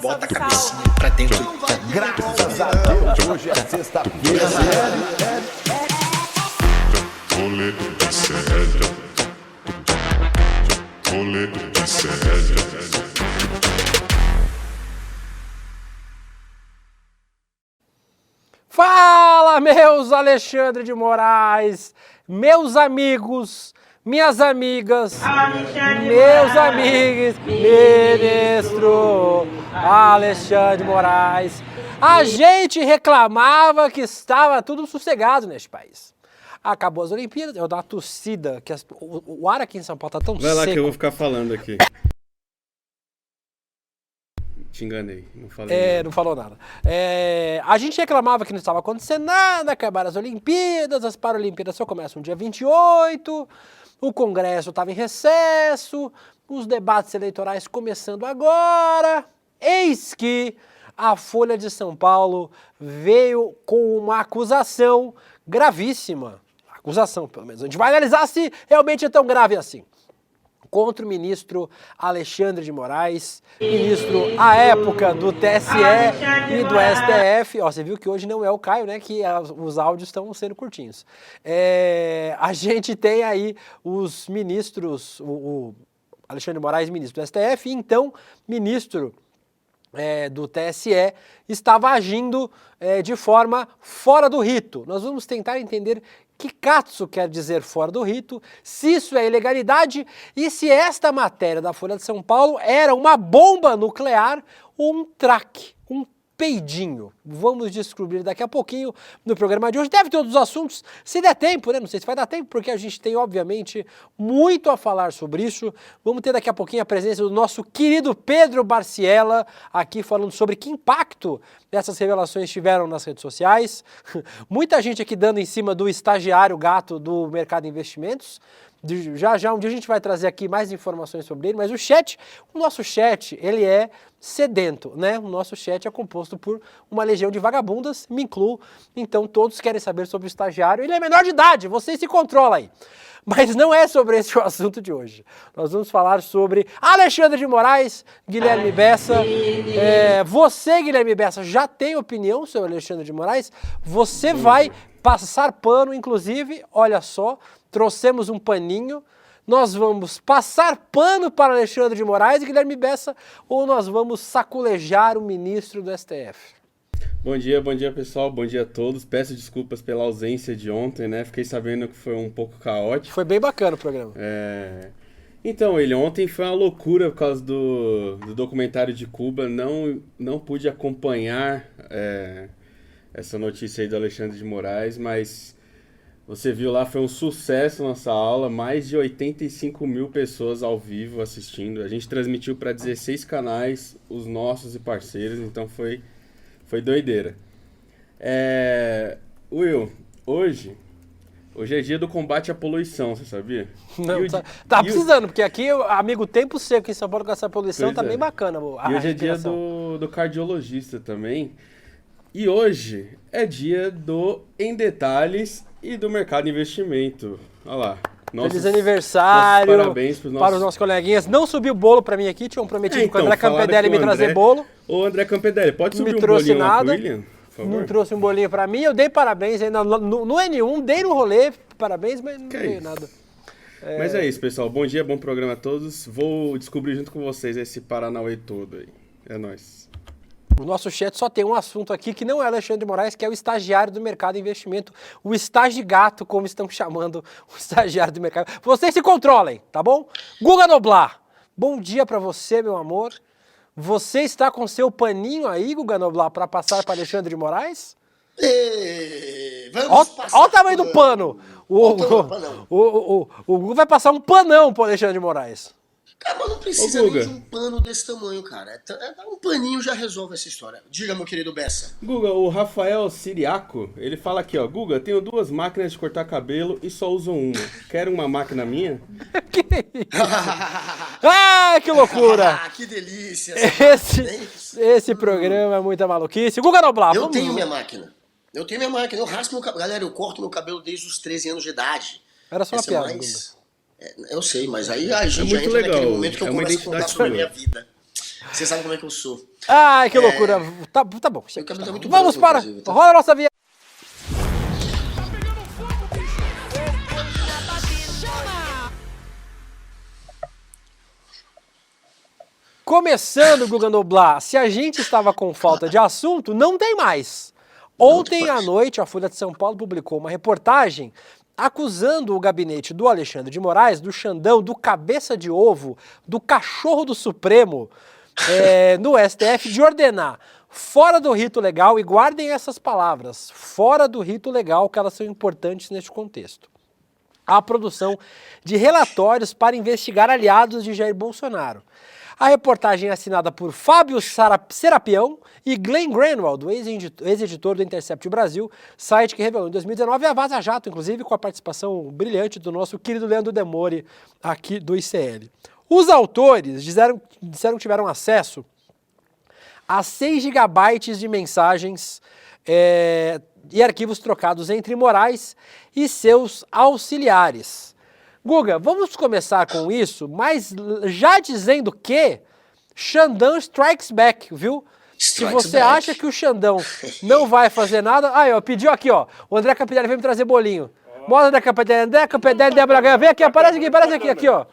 bota a cabecinha pra dentro. Graças a Deus, hoje é sexta-feira. Rolê de sério. Rolê de sério. Fala, meus Alexandre de Moraes, meus amigos, minhas amigas, meus amigos, ministro Alexandre de Moraes. A gente reclamava que estava tudo sossegado neste país. Acabou as Olimpíadas, eu dou uma tossida, que o ar aqui em São Paulo tá tão seco. Vai lá que eu vou ficar falando aqui. Te enganei, não falei nada. Não falou nada. A gente reclamava que não estava acontecendo nada, acabaram as Olimpíadas, as Paralimpíadas só começam no dia 28, o Congresso estava em recesso, os debates eleitorais começando agora. Eis que a Folha de São Paulo veio com uma acusação gravíssima. Acusação, pelo menos. A gente vai analisar se realmente é tão grave assim. Contra o ministro Alexandre de Moraes, ministro à época do TSE e do STF. Ó, você viu que hoje não é o Caio, né? Que os áudios estão sendo curtinhos. A gente tem aí os ministros, o Alexandre de Moraes, ministro do STF, e então ministro do TSE, estava agindo de forma fora do rito. Nós vamos tentar entender que catso quer dizer fora do rito, se isso é ilegalidade e se esta matéria da Folha de São Paulo era uma bomba nuclear ou um traque, um peidinho. Vamos descobrir daqui a pouquinho no programa de hoje. Deve ter outros assuntos, se der tempo, né? Não sei se vai dar tempo, porque a gente tem, obviamente, muito a falar sobre isso. Vamos ter daqui a pouquinho a presença do nosso querido Pedro Barciela, aqui falando sobre que impacto essas revelações tiveram nas redes sociais. Muita gente aqui dando em cima do estagiário gato do mercado de investimentos. Já um dia a gente vai trazer aqui mais informações sobre ele, mas o nosso chat, ele é sedento, né? O nosso chat é composto por uma legião de vagabundas, me incluo, então todos querem saber sobre o estagiário. Ele é menor de idade, vocês se controlam aí. Mas não é sobre esse o assunto de hoje. Nós vamos falar sobre Alexandre de Moraes, Guilherme Bessa. Você, Guilherme Bessa, já tem opinião sobre Alexandre de Moraes? Você vai passar pano, inclusive, olha só, trouxemos um paninho. Nós vamos passar pano para Alexandre de Moraes e Guilherme Bessa ou nós vamos saculejar o ministro do STF? Bom dia pessoal, bom dia a todos. Peço desculpas pela ausência de ontem, né? Fiquei sabendo que foi um pouco caótico. Foi bem bacana o programa. Então, ontem foi uma loucura por causa do documentário de Cuba. Não pude acompanhar essa notícia aí do Alexandre de Moraes, mas você viu lá, foi um sucesso nossa aula, mais de 85 mil pessoas ao vivo assistindo. A gente transmitiu para 16 canais, os nossos e parceiros, então foi doideira. Will, hoje é dia do combate à poluição, você sabia? Não, tá precisando, porque aqui, amigo, tempo seco em São Paulo com essa poluição Pois tá é. bem bacana. E hoje é dia do cardiologista também. E hoje é dia do Em Detalhes e do Mercado de Investimento. Olha lá. Feliz aniversário parabéns para os nossos coleguinhas. Não subiu o bolo para mim aqui, tinham prometido que o André Campedelli me trazer bolo. Ô André Campedelli, pode subir Me um trouxe bolinho lá nada. pro William, por favor? Não trouxe um bolinho para mim, eu dei parabéns aí no N1, dei no rolê, parabéns, mas não veio nada. Mas é isso, pessoal. Bom dia, bom programa a todos. Vou descobrir junto com vocês esse Paranauê todo aí. É nóis. O nosso chat só tem um assunto aqui que não é Alexandre de Moraes, que é o estagiário do mercado de investimento, o estagigato, como estão chamando o estagiário do mercado. Vocês se controlem, tá bom? Guga Noblar, bom dia pra você, meu amor. Você está com seu paninho aí, Guga Noblar, para passar para Alexandre de Moraes? Olha o tamanho do pano. O Guga vai passar um panão para Alexandre de Moraes. Cara, mas não precisa nem de um pano desse tamanho, cara. Um paninho já resolve essa história. Diga, meu querido Bessa. Guga, o Rafael Siriaco, ele fala aqui, ó. Guga, tenho 2 máquinas de cortar cabelo e só uso uma. Quer uma máquina minha? Que que loucura! Que delícia! Esse programa é muita maluquice. Guga Noblar, Eu tenho minha máquina. Eu raspo meu cabelo. Galera, eu corto meu cabelo desde os 13 anos de idade. Era só uma piada, Eu sei, mas aí a gente muito entra legal. naquele momento que eu É uma começo a contar identidade sobre a sua. minha vida. Você sabe como é que eu sou. Ai, que loucura. Tá bom. Chega. cabelo tá muito Vamos branco, para. inclusive, tá? Rola a nossa vinheta. Começando, Guga Noblar, se a gente estava com falta de assunto, não tem mais. Ontem à noite, a Folha de São Paulo publicou uma reportagem acusando o gabinete do Alexandre de Moraes, do Xandão, do cabeça de ovo, do cachorro do Supremo, no STF, de ordenar, fora do rito legal, e guardem essas palavras, fora do rito legal, que elas são importantes neste contexto, a produção de relatórios para investigar aliados de Jair Bolsonaro. A reportagem é assinada por Fábio Serapião e Glenn Greenwald, ex-editor do Intercept Brasil, site que revelou em 2019 a Vaza Jato, inclusive com a participação brilhante do nosso querido Leandro Demore, aqui do ICL. Os autores disseram que tiveram acesso a 6 gigabytes de mensagens e arquivos trocados entre Moraes e seus auxiliares. Guga, vamos começar com isso, mas já dizendo que Xandão strikes back, viu? Se você acha que o Xandão não vai fazer nada... Aí, ó, pediu aqui, ó. O André Capitelli veio me trazer bolinho. Mostra, André Capitelli, Débora Ganha. Vem aqui, aparece aqui, ó.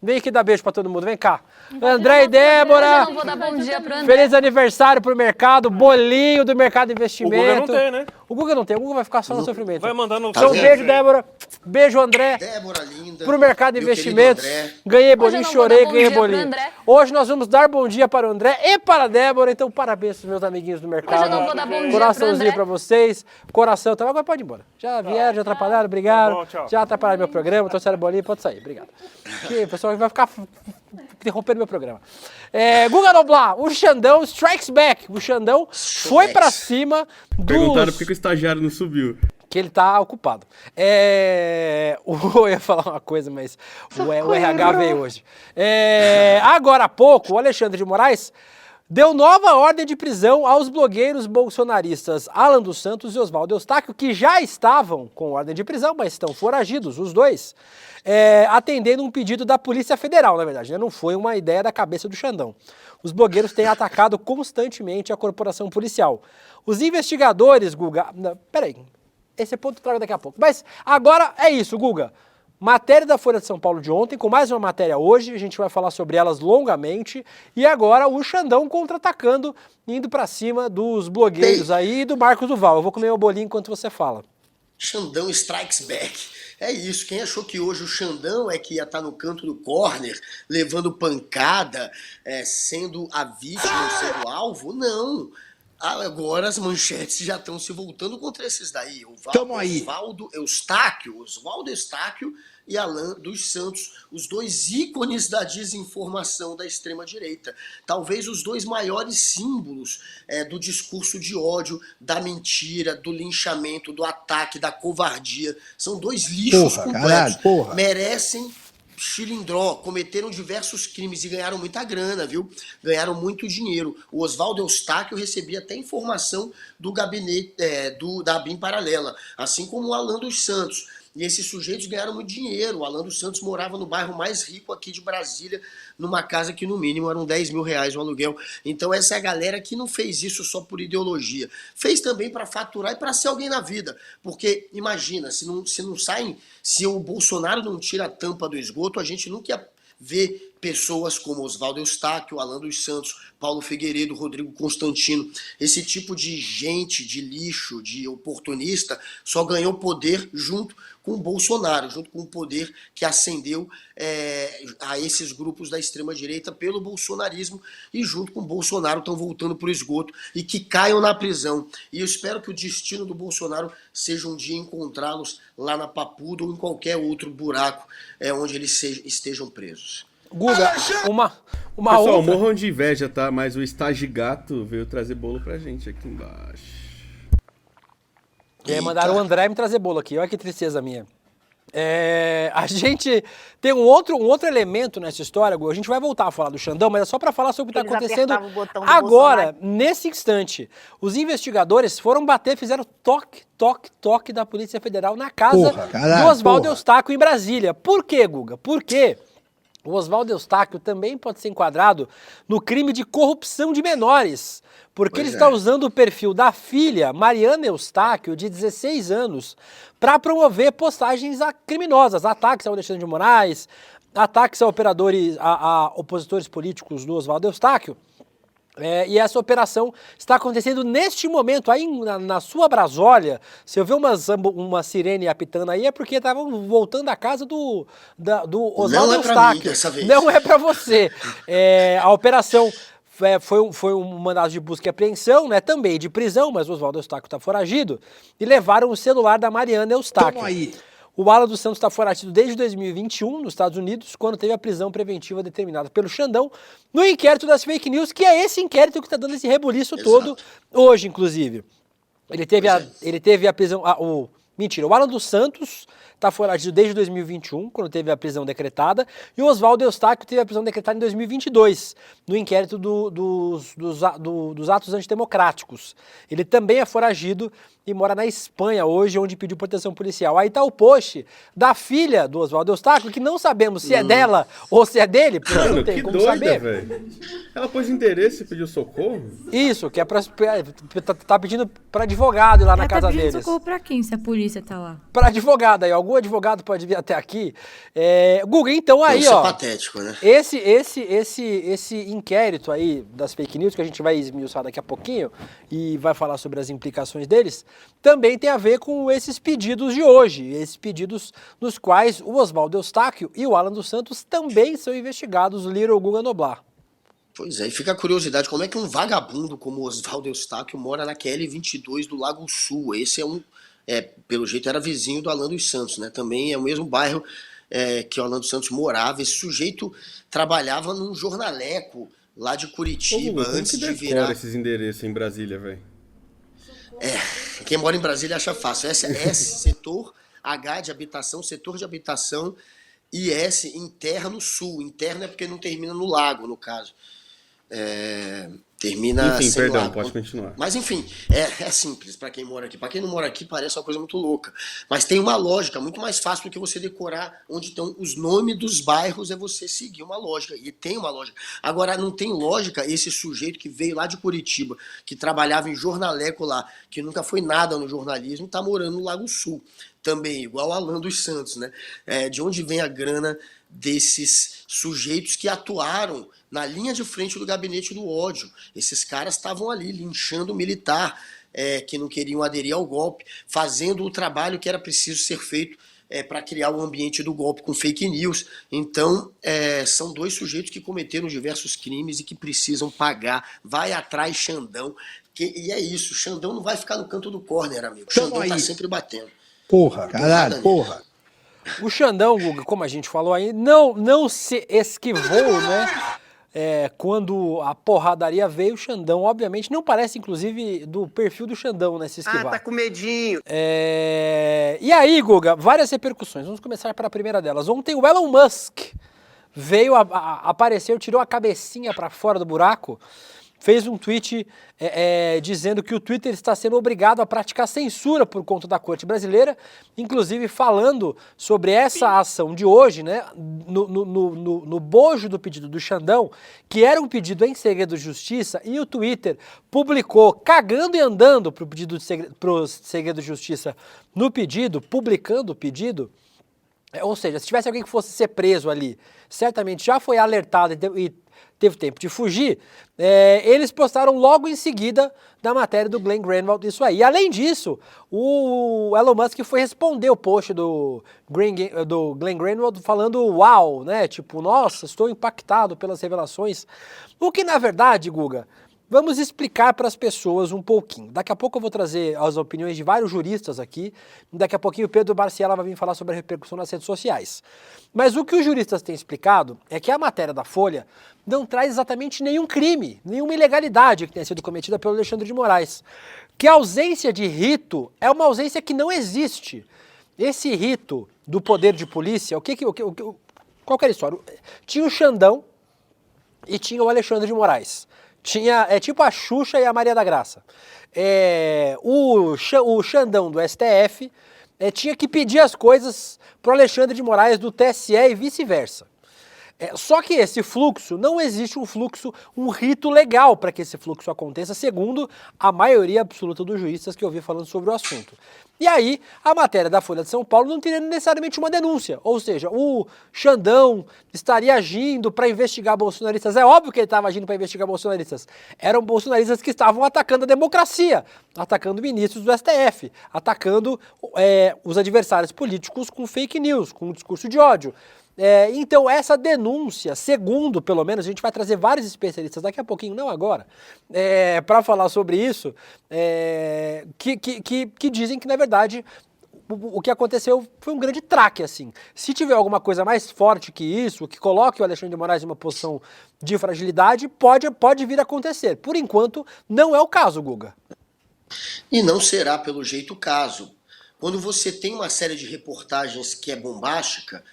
Vem aqui dar beijo pra todo mundo, vem cá. André e Débora. Eu não vou dar bom dia pro André. Feliz aniversário pro mercado, bolinho do Mercado Investimento. O Guga não tem, né? O Guga não tem, o Guga vai ficar só no sofrimento. Vai mandando Então, beijo, Débora. Beijo, André. Débora linda. Pro Mercado meu Investimentos. querido André. Ganhei Hoje bolinho, eu não vou chorei, dar bom ganhei dia pro bolinho. André. Hoje nós vamos dar bom dia para o André e para a Débora. Então, parabéns pros meus amiguinhos do mercado. Hoje eu não vou dar bom dia pro Coraçãozinho André. pra vocês. Coração também. Agora pode ir embora. Já vieram, já atrapalharam, obrigado. Tá bom, tchau. Já atrapalharam meu programa, trouxeram bolinho, pode sair. Obrigado. Que o pessoal vai ficar interrompendo meu programa. Guga Noblar, o Xandão strikes back. O Xandão foi pra cima Perguntaram dos... por que o estagiário não subiu. Que ele tá ocupado. Eu ia falar uma coisa, mas o RH veio hoje. Agora há pouco, o Alexandre de Moraes deu nova ordem de prisão aos blogueiros bolsonaristas Alan dos Santos e Oswaldo Eustáquio, que já estavam com ordem de prisão, mas estão foragidos, os dois, atendendo um pedido da Polícia Federal, na verdade, né? Não foi uma ideia da cabeça do Xandão. Os blogueiros têm atacado constantemente a corporação policial. Os investigadores, Guga... Não, peraí, esse ponto eu trago daqui a pouco. Mas agora é isso, Guga. Matéria da Folha de São Paulo de ontem, com mais uma matéria hoje, a gente vai falar sobre elas longamente, e agora o Xandão contra-atacando, indo pra cima dos blogueiros aí e do Marcos Duval. Eu vou comer meu bolinho enquanto você fala. Xandão strikes back. É isso, quem achou que hoje o Xandão é que ia estar no canto do corner, levando pancada, sendo a vítima, sendo alvo? Não. Agora as manchetes já estão se voltando contra esses daí. Oswaldo Eustáquio e Alan dos Santos, os dois ícones da desinformação da extrema-direita. Talvez os dois maiores símbolos do discurso de ódio, da mentira, do linchamento, do ataque, da covardia. São dois lixos completos. Merecem chilindró, cometeram diversos crimes e ganharam muita grana, viu? Ganharam muito dinheiro. O Oswaldo Eustáquio recebia até informação do gabinete da ABIN paralela, assim como o Alan dos Santos. E esses sujeitos ganharam muito dinheiro. O Alan dos Santos morava no bairro mais rico aqui de Brasília, numa casa que no mínimo eram 10 mil reais o aluguel. Então essa é a galera que não fez isso só por ideologia. Fez também para faturar e para ser alguém na vida. Porque imagina, se o Bolsonaro não tira a tampa do esgoto, a gente nunca ia ver pessoas como Oswaldo Eustáquio, Alan dos Santos, Paulo Figueiredo, Rodrigo Constantino. Esse tipo de gente, de lixo, de oportunista, só ganhou poder junto com o Bolsonaro, junto com o poder que ascendeu a esses grupos da extrema-direita pelo bolsonarismo, e junto com o Bolsonaro estão voltando para o esgoto e que caiam na prisão. E eu espero que o destino do Bolsonaro seja um dia encontrá-los lá na Papuda ou em qualquer outro buraco onde eles estejam presos. Guga, uma Pessoal, outra... morram de inveja, tá? Mas o Estagigato veio trazer bolo pra gente aqui embaixo. Mandaram o André me trazer bolo aqui, olha que tristeza minha. A gente tem um outro elemento nessa história, Guga. A gente vai voltar a falar do Xandão, mas é só para falar sobre o que está acontecendo agora, nesse instante. Os investigadores foram bater, fizeram toque da Polícia Federal na casa do Oswaldo Eustáquio em Brasília. Por quê, Guga? Porque O Oswaldo Eustáquio também pode ser enquadrado no crime de corrupção de menores, porque Pois ele está é. usando o perfil da filha, Mariana Eustáquio, de 16 anos, para promover postagens criminosas, ataques ao Alexandre de Moraes, ataques a operadores, a opositores políticos do Oswaldo Eustáquio. E essa operação está acontecendo neste momento, aí na sua Brasólia. Se eu ver uma sirene apitando aí, é porque estavam voltando à casa do Oswaldo Não é pra Eustáquio. mim dessa vez. Não é para você. A operação foi um mandado de busca e apreensão, né, também de prisão, mas o Oswaldo Eustáquio está foragido, e levaram o celular da Mariana Eustáquio. Tamo aí. O Alan dos Santos está foragido desde 2021 nos Estados Unidos, quando teve a prisão preventiva determinada pelo Xandão, no inquérito das fake news, que é esse inquérito que está dando esse rebuliço todo hoje, inclusive. Ele teve a prisão... o Alan dos Santos está foragido desde 2021, quando teve a prisão decretada, e o Oswaldo Eustáquio teve a prisão decretada em 2022, no inquérito dos atos antidemocráticos. Ele também é foragido e mora na Espanha hoje, onde pediu proteção policial. Aí está o post da filha do Oswaldo Eustáquio, que não sabemos se é dela ou se é dele, porque não Mano, tem que como doida, saber. velho. Ela pôs endereço e pediu socorro? Isso, que é tá pedindo para advogado ir lá na Ela casa tá pedindo deles. socorro pra quem, se a polícia tá lá? Para advogado aí, algum advogado pode vir até aqui. Guga, então aí, Isso ó. é patético, né? Esse inquérito aí das fake news, que a gente vai esmiuçar daqui a pouquinho e vai falar sobre as implicações deles, também tem a ver com esses pedidos de hoje, esses pedidos nos quais o Oswaldo Eustáquio e o Alan dos Santos também são investigados, Little Guga Noblar. Pois é, e fica a curiosidade, como é que um vagabundo como Oswaldo Eustáquio mora na QL 22 do Lago Sul? Esse pelo jeito era vizinho do Alan dos Santos, né? Também é o mesmo bairro que o Alan dos Santos morava. Esse sujeito trabalhava num jornaleco lá de Curitiba, Como antes que de decora virar... esses endereços em Brasília, velho? Quem mora em Brasília acha fácil. S, setor, H de habitação, setor de habitação, e S, interno sul. Interno é porque não termina no lago, no caso. Termina Enfim, sem perdão, lago. pode continuar. Mas enfim, é simples para quem mora aqui. Para quem não mora aqui parece uma coisa muito louca. Mas tem uma lógica muito mais fácil do que você decorar onde estão os nomes dos bairros, é você seguir uma lógica. E tem uma lógica. Agora, não tem lógica esse sujeito que veio lá de Curitiba, que trabalhava em jornaleco lá, que nunca foi nada no jornalismo, tá morando no Lago Sul. Também, igual o Alan dos Santos, né? De onde vem a grana desses sujeitos que atuaram na linha de frente do gabinete do ódio. Esses caras estavam ali linchando o militar que não queriam aderir ao golpe, fazendo o trabalho que era preciso ser feito para criar o ambiente do golpe com fake news. Então, são dois sujeitos que cometeram diversos crimes e que precisam pagar. Vai atrás, Xandão. E é isso, Xandão não vai ficar no canto do córner, amigo. Xandão tá sempre batendo. Porra, caralho, porra. O Xandão, Guga, como a gente falou aí, não se esquivou, né? Quando a porradaria veio, o Xandão, obviamente, não parece, inclusive, do perfil do Xandão, né? Se esquivar. Tá com medinho. E aí, Guga, várias repercussões. Vamos começar pela primeira delas. Ontem o Elon Musk veio apareceu, tirou a cabecinha para fora do buraco, fez um tweet dizendo que o Twitter está sendo obrigado a praticar censura por conta da Corte Brasileira, inclusive falando sobre essa ação de hoje, né, no bojo do pedido do Xandão, que era um pedido em segredo de justiça, e o Twitter publicou, cagando e andando para o segredo de justiça no pedido, publicando o pedido. Ou seja, se tivesse alguém que fosse ser preso ali, certamente já foi alertado e teve tempo de fugir, eles postaram logo em seguida da matéria do Glenn Greenwald isso aí. E, além disso, o Elon Musk foi responder o post do Glenn Greenwald falando uau, né? Tipo, nossa, estou impactado pelas revelações. O que, na verdade, Guga, vamos explicar para as pessoas um pouquinho. Daqui a pouco eu vou trazer as opiniões de vários juristas aqui. Daqui a pouquinho o Pedro Barciela vai vir falar sobre a repercussão nas redes sociais. Mas o que os juristas têm explicado é que a matéria da Folha não traz exatamente nenhum crime, nenhuma ilegalidade que tenha sido cometida pelo Alexandre de Moraes. Que a ausência de rito é uma ausência que não existe. Esse rito do poder de polícia, qual que era a história? Tinha o Xandão e tinha o Alexandre de Moraes. É tipo a Xuxa e a Maria da Graça. O Xandão do STF tinha que pedir as coisas para o Alexandre de Moraes do TSE e vice-versa. Só que esse fluxo, não existe um fluxo, um rito legal para que esse fluxo aconteça, segundo a maioria absoluta dos juristas que eu vi falando sobre o assunto. E aí, a matéria da Folha de São Paulo não teria necessariamente uma denúncia, ou seja, o Xandão estaria agindo para investigar bolsonaristas. É óbvio que ele estava agindo para investigar bolsonaristas. Eram bolsonaristas que estavam atacando a democracia, atacando ministros do STF, atacando os adversários políticos com fake news, com discurso de ódio. Então essa denúncia, segundo pelo menos, a gente vai trazer vários especialistas daqui a pouquinho, não agora, para falar sobre isso, que dizem que na verdade o que aconteceu foi um grande traque, assim. Se tiver alguma coisa mais forte que isso, que coloque o Alexandre de Moraes em uma posição de fragilidade, pode vir a acontecer. Por enquanto, não é o caso, Guga. E não será, pelo jeito, o caso. Quando você tem uma série de reportagens que é bombástica,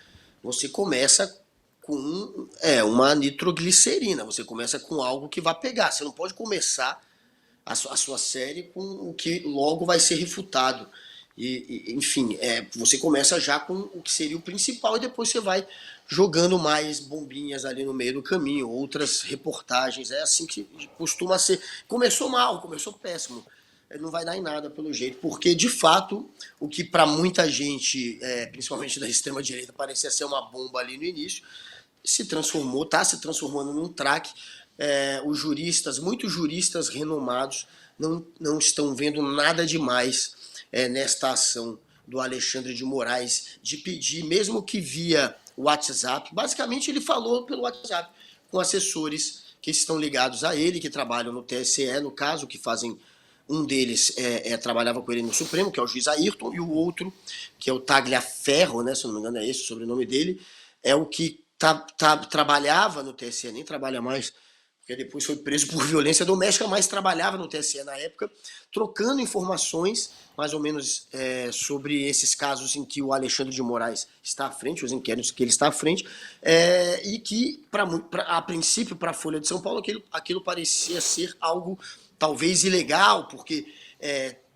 você começa com uma nitroglicerina, você começa com algo que vai pegar. Você não pode começar a sua série com o que logo vai ser refutado. Enfim, você começa já com o que seria o principal e depois você vai jogando mais bombinhas ali no meio do caminho, outras reportagens. É assim que costuma ser. Começou mal, começou péssimo. Não vai dar em nada pelo jeito, porque de fato o que para muita gente, principalmente da extrema-direita, parecia ser uma bomba ali no início, está se transformando num traque. Os juristas, muitos juristas renomados, não estão vendo nada demais nesta ação do Alexandre de Moraes de pedir, mesmo que via WhatsApp. Basicamente ele falou pelo WhatsApp com assessores que estão ligados a ele, que trabalham no TSE, no caso, que fazem. Um deles trabalhava com ele no Supremo, que é o juiz Ayrton, e o outro, que é o Tagliaferro, né, se não me engano é esse o sobrenome dele, é o que trabalhava no TSE, nem trabalha mais, porque depois foi preso por violência doméstica, mas trabalhava no TSE na época, trocando informações, mais ou menos, sobre esses casos em que o Alexandre de Moraes está à frente, os inquéritos que ele está à frente, e que, a princípio, para a Folha de São Paulo, aquilo parecia ser algo talvez ilegal, porque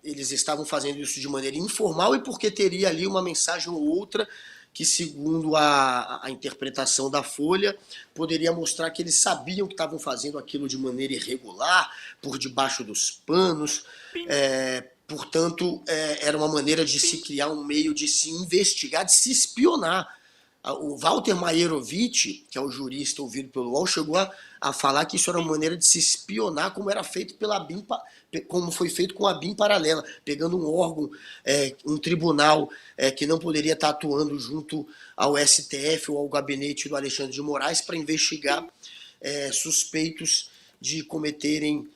eles estavam fazendo isso de maneira informal e porque teria ali uma mensagem ou outra que, segundo a interpretação da Folha, poderia mostrar que eles sabiam que estavam fazendo aquilo de maneira irregular, por debaixo dos panos. Portanto, era uma maneira de se criar um meio de se investigar, de se espionar. O Walter Maierovitch, que é o jurista ouvido pelo UOL, chegou a falar que isso era uma maneira de se espionar, como era feito pela BIM, como foi feito com a BIM paralela, pegando um órgão, um tribunal que não poderia estar atuando junto ao STF ou ao gabinete do Alexandre de Moraes para investigar suspeitos de cometerem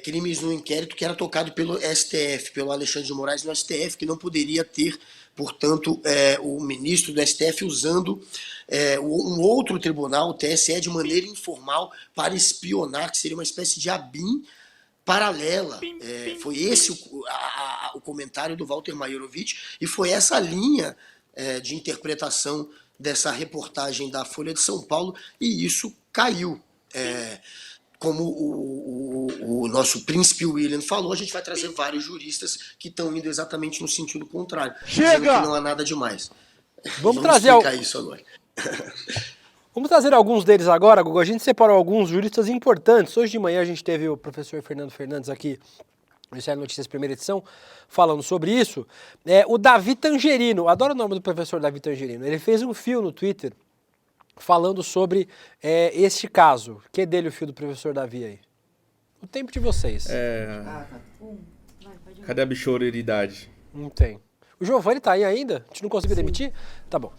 crimes no inquérito que era tocado pelo STF, pelo Alexandre de Moraes no STF, que não poderia ter, portanto, o ministro do STF usando um outro tribunal, o TSE, de maneira informal para espionar, que seria uma espécie de ABIN paralela. Foi esse o comentário do Walter Maierovitch e foi essa linha de interpretação dessa reportagem da Folha de São Paulo e isso caiu. Como o nosso príncipe William falou, a gente vai trazer vários juristas que estão indo exatamente no sentido contrário. Dizendo que não há nada demais. Vamos explicar isso agora. Vamos trazer alguns deles agora, Gugu. A gente separou alguns juristas importantes. Hoje de manhã a gente teve o professor Fernando Fernandes aqui, no Ministério Notícias, primeira edição, falando sobre isso. O Davi Tangerino, adoro o nome do professor Davi Tangerino. Ele fez um fio no Twitter falando sobre este caso. Que é dele o fio do professor Davi aí? O tempo de vocês. Cadê a bichororidade? Não tem. O Giovanni tá aí ainda? A gente não conseguiu demitir? Tá bom.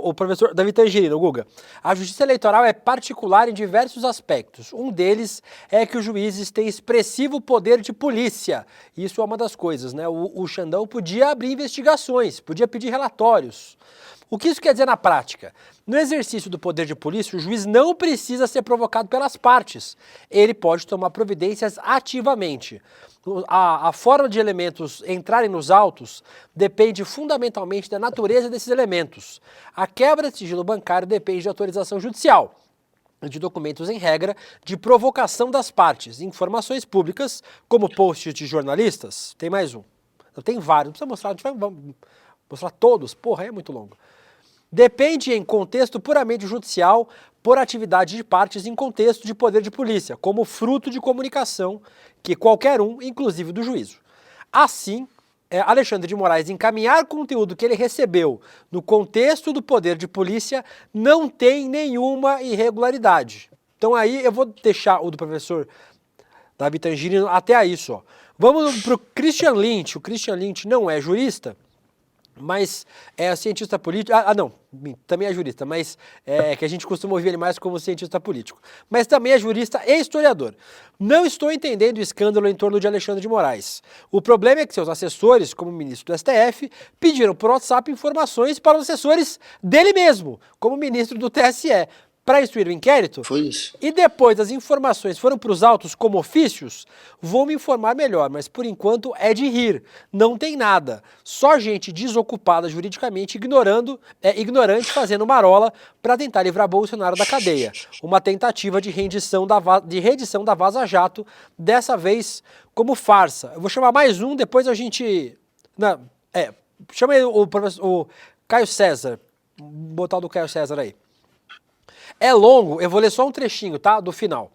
O professor Davi Tangerino, Guga. A justiça eleitoral é particular em diversos aspectos. Um deles é que os juízes têm expressivo poder de polícia. Isso é uma das coisas, né? O Xandão podia abrir investigações, podia pedir relatórios. O que isso quer dizer na prática? No exercício do poder de polícia, o juiz não precisa ser provocado pelas partes. Ele pode tomar providências ativamente. A forma de elementos entrarem nos autos depende fundamentalmente da natureza desses elementos. A quebra de sigilo bancário depende de autorização judicial, de documentos em regra, de provocação das partes, informações públicas, como posts de jornalistas. Tem mais um. Tem vários, não precisa mostrar, a gente vai mostrar todos, porra, é muito longo. depende em contexto puramente judicial por atividade de partes em contexto de poder de polícia, como fruto de comunicação que qualquer um, inclusive do juízo. Assim, Alexandre de Moraes encaminhar conteúdo que ele recebeu no contexto do poder de polícia não tem nenhuma irregularidade. Então aí eu vou deixar o do professor Davi Tangini até aí só. Vamos para o Christian Lynch. O Christian Lynch não é jurista, mas é cientista político. Não, também é jurista, mas é que a gente costuma ouvir ele mais como cientista político. Mas também é jurista e historiador. Não estou entendendo o escândalo em torno de Alexandre de Moraes. O problema é que seus assessores, como o ministro do STF, pediram por WhatsApp informações para os assessores dele mesmo, como ministro do TSE, para instruir o inquérito. Foi isso. E depois as informações foram para os autos como ofícios, vou me informar melhor, mas por enquanto é de rir. Não tem nada. Só gente desocupada juridicamente, ignorante fazendo marola para tentar livrar Bolsonaro da cadeia. Uma tentativa de reedição da Vaza Jato, dessa vez como farsa. Eu vou chamar mais um, depois a gente... chama aí o Caio César. Vou botar o do Caio César aí. É longo, eu vou ler só um trechinho, tá? Do final.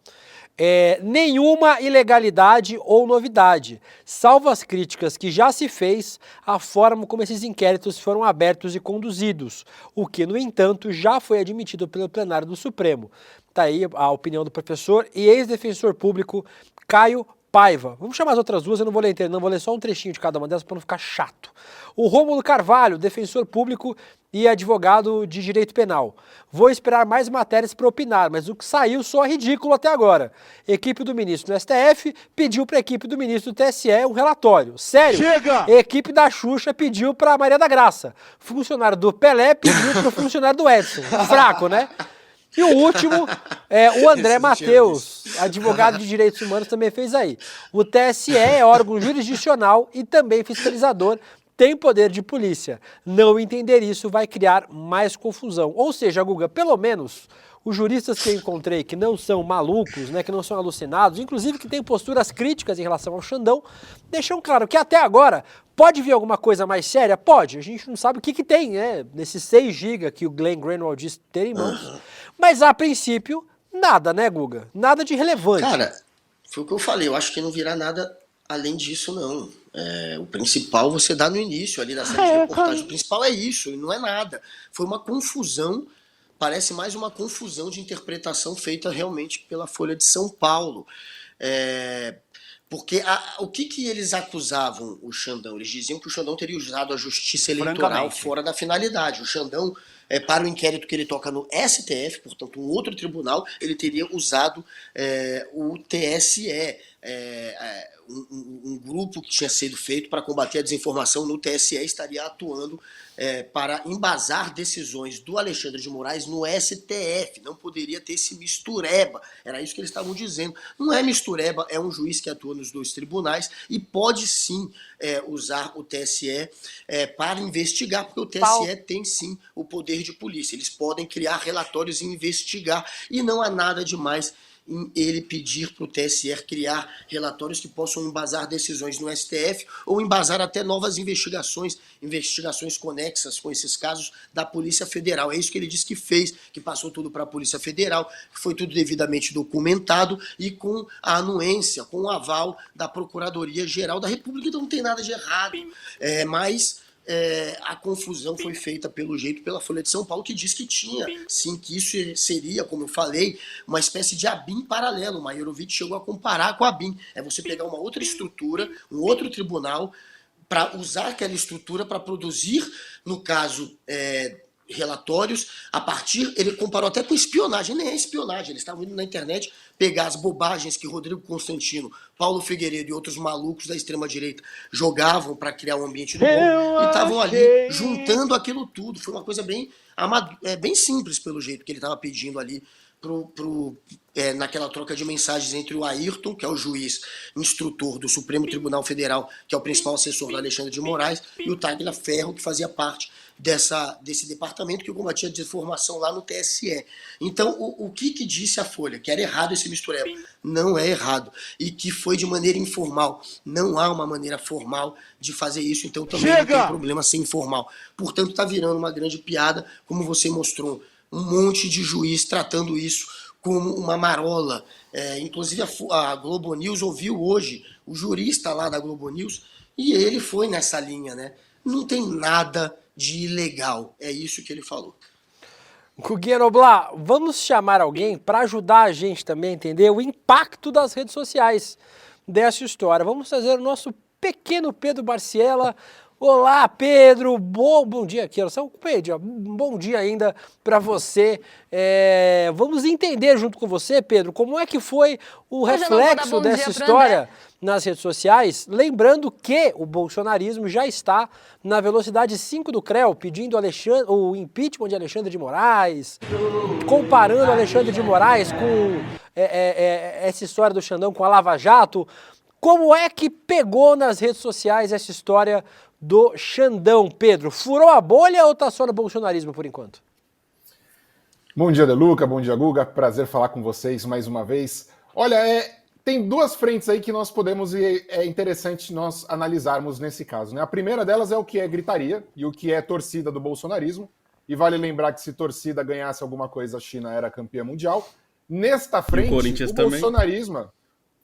Nenhuma ilegalidade ou novidade, salvo as críticas que já se fez à forma como esses inquéritos foram abertos e conduzidos, o que, no entanto, já foi admitido pelo plenário do Supremo. Tá aí a opinião do professor e ex-defensor público Caio Paiva. Vamos chamar as outras duas, eu não vou ler inteiro, não, vou ler só um trechinho de cada uma delas para não ficar chato. O Rômulo Carvalho, defensor público e advogado de direito penal. Vou esperar mais matérias para opinar, mas o que saiu só é ridículo até agora. Equipe do ministro do STF pediu para a equipe do ministro do TSE um relatório. Sério? Chega! Equipe da Xuxa pediu para Maria da Graça. Funcionário do Pelé pediu para o funcionário do Edson. Fraco, né? E o último, o André Matheus, advogado de direitos humanos, também fez aí. O TSE é órgão jurisdicional e também fiscalizador, tem poder de polícia. Não entender isso vai criar mais confusão. Ou seja, Guga, pelo menos os juristas que eu encontrei que não são malucos, né, que não são alucinados, inclusive que têm posturas críticas em relação ao Xandão, deixam claro que até agora pode vir alguma coisa mais séria? Pode. A gente não sabe o que tem, né, nesses 6 GB que o Glenn Greenwald disse ter em mãos. Mas a princípio, nada, né, Guga? Nada de relevante. Cara, foi o que eu falei, eu acho que não virá nada além disso, não. O principal você dá no início ali da série de reportagem. O principal é isso, e não é nada. Foi uma confusão, parece mais uma confusão de interpretação feita realmente pela Folha de São Paulo. Porque o que eles acusavam o Xandão? Eles diziam que o Xandão teria usado a justiça eleitoral fora da finalidade. O Xandão, para o inquérito que ele toca no STF, portanto um outro tribunal, ele teria usado o TSE, um grupo que tinha sido feito para combater a desinformação no TSE estaria atuando para embasar decisões do Alexandre de Moraes no STF. Não poderia ter esse mistureba. Era isso que eles estavam dizendo. Não é mistureba, é um juiz que atua nos 2 tribunais e pode sim usar o TSE para investigar, porque o TSE tem sim o poder de polícia. Eles podem criar relatórios e investigar, e não há nada demais em ele pedir para o TSE criar relatórios que possam embasar decisões no STF ou embasar até novas investigações conexas com esses casos da Polícia Federal. É isso que ele disse que fez, que passou tudo para a Polícia Federal, que foi tudo devidamente documentado e com a anuência, com o aval da Procuradoria-Geral da República. Então não tem nada de errado, mas a confusão foi feita pelo jeito pela Folha de São Paulo, que diz que tinha, sim, que isso seria, como eu falei, uma espécie de ABIN paralelo. O Maiorovic chegou a comparar com a ABIN. É você pegar uma outra estrutura, um outro tribunal, para usar aquela estrutura para produzir, no caso, relatórios, a partir, ele comparou até com espionagem, nem é espionagem, eles estavam indo na internet pegar as bobagens que Rodrigo Constantino, Paulo Figueiredo e outros malucos da extrema-direita jogavam para criar um ambiente do bom, e estavam ali juntando aquilo tudo. Foi uma coisa bem simples, pelo jeito, que ele estava pedindo ali naquela troca de mensagens entre o Ayrton, que é o juiz instrutor do Supremo Tribunal Federal, que é o principal assessor do Alexandre de Moraes, e o Tagliaferro, que fazia parte desse departamento que combatia a desinformação lá no TSE. Então, o que disse a Folha? Que era errado esse mistureba. Não é errado. E que foi de maneira informal. Não há uma maneira formal de fazer isso, então também não tem problema ser informal. Portanto, está virando uma grande piada, como você mostrou, um monte de juiz tratando isso como uma marola. Inclusive a Globo News ouviu hoje o jurista lá da Globo News e ele foi nessa linha, né? Não tem nada de ilegal, é isso que ele falou. Guguinha Noblar, vamos chamar alguém para ajudar a gente também a entender o impacto das redes sociais dessa história. Vamos trazer o nosso pequeno Pedro Barciela. Olá, Pedro, bom dia aqui, Pedro, bom dia ainda para você. Vamos entender junto com você, Pedro, como é que foi o reflexo dessa história nas redes sociais, lembrando que o bolsonarismo já está na velocidade 5 do CREO, pedindo o impeachment de Alexandre de Moraes, comparando Alexandre de Moraes com essa história do Xandão com a Lava Jato. Como é que pegou nas redes sociais essa história do Xandão, Pedro? Furou a bolha ou tá só no bolsonarismo por enquanto? Bom dia, Deluca, bom dia, Guga. Prazer falar com vocês mais uma vez. Olha, tem duas frentes aí que nós podemos e é interessante nós analisarmos nesse caso, né? A primeira delas é o que é gritaria e o que é torcida do bolsonarismo. E vale lembrar que se torcida ganhasse alguma coisa, a China era campeã mundial. Nesta frente,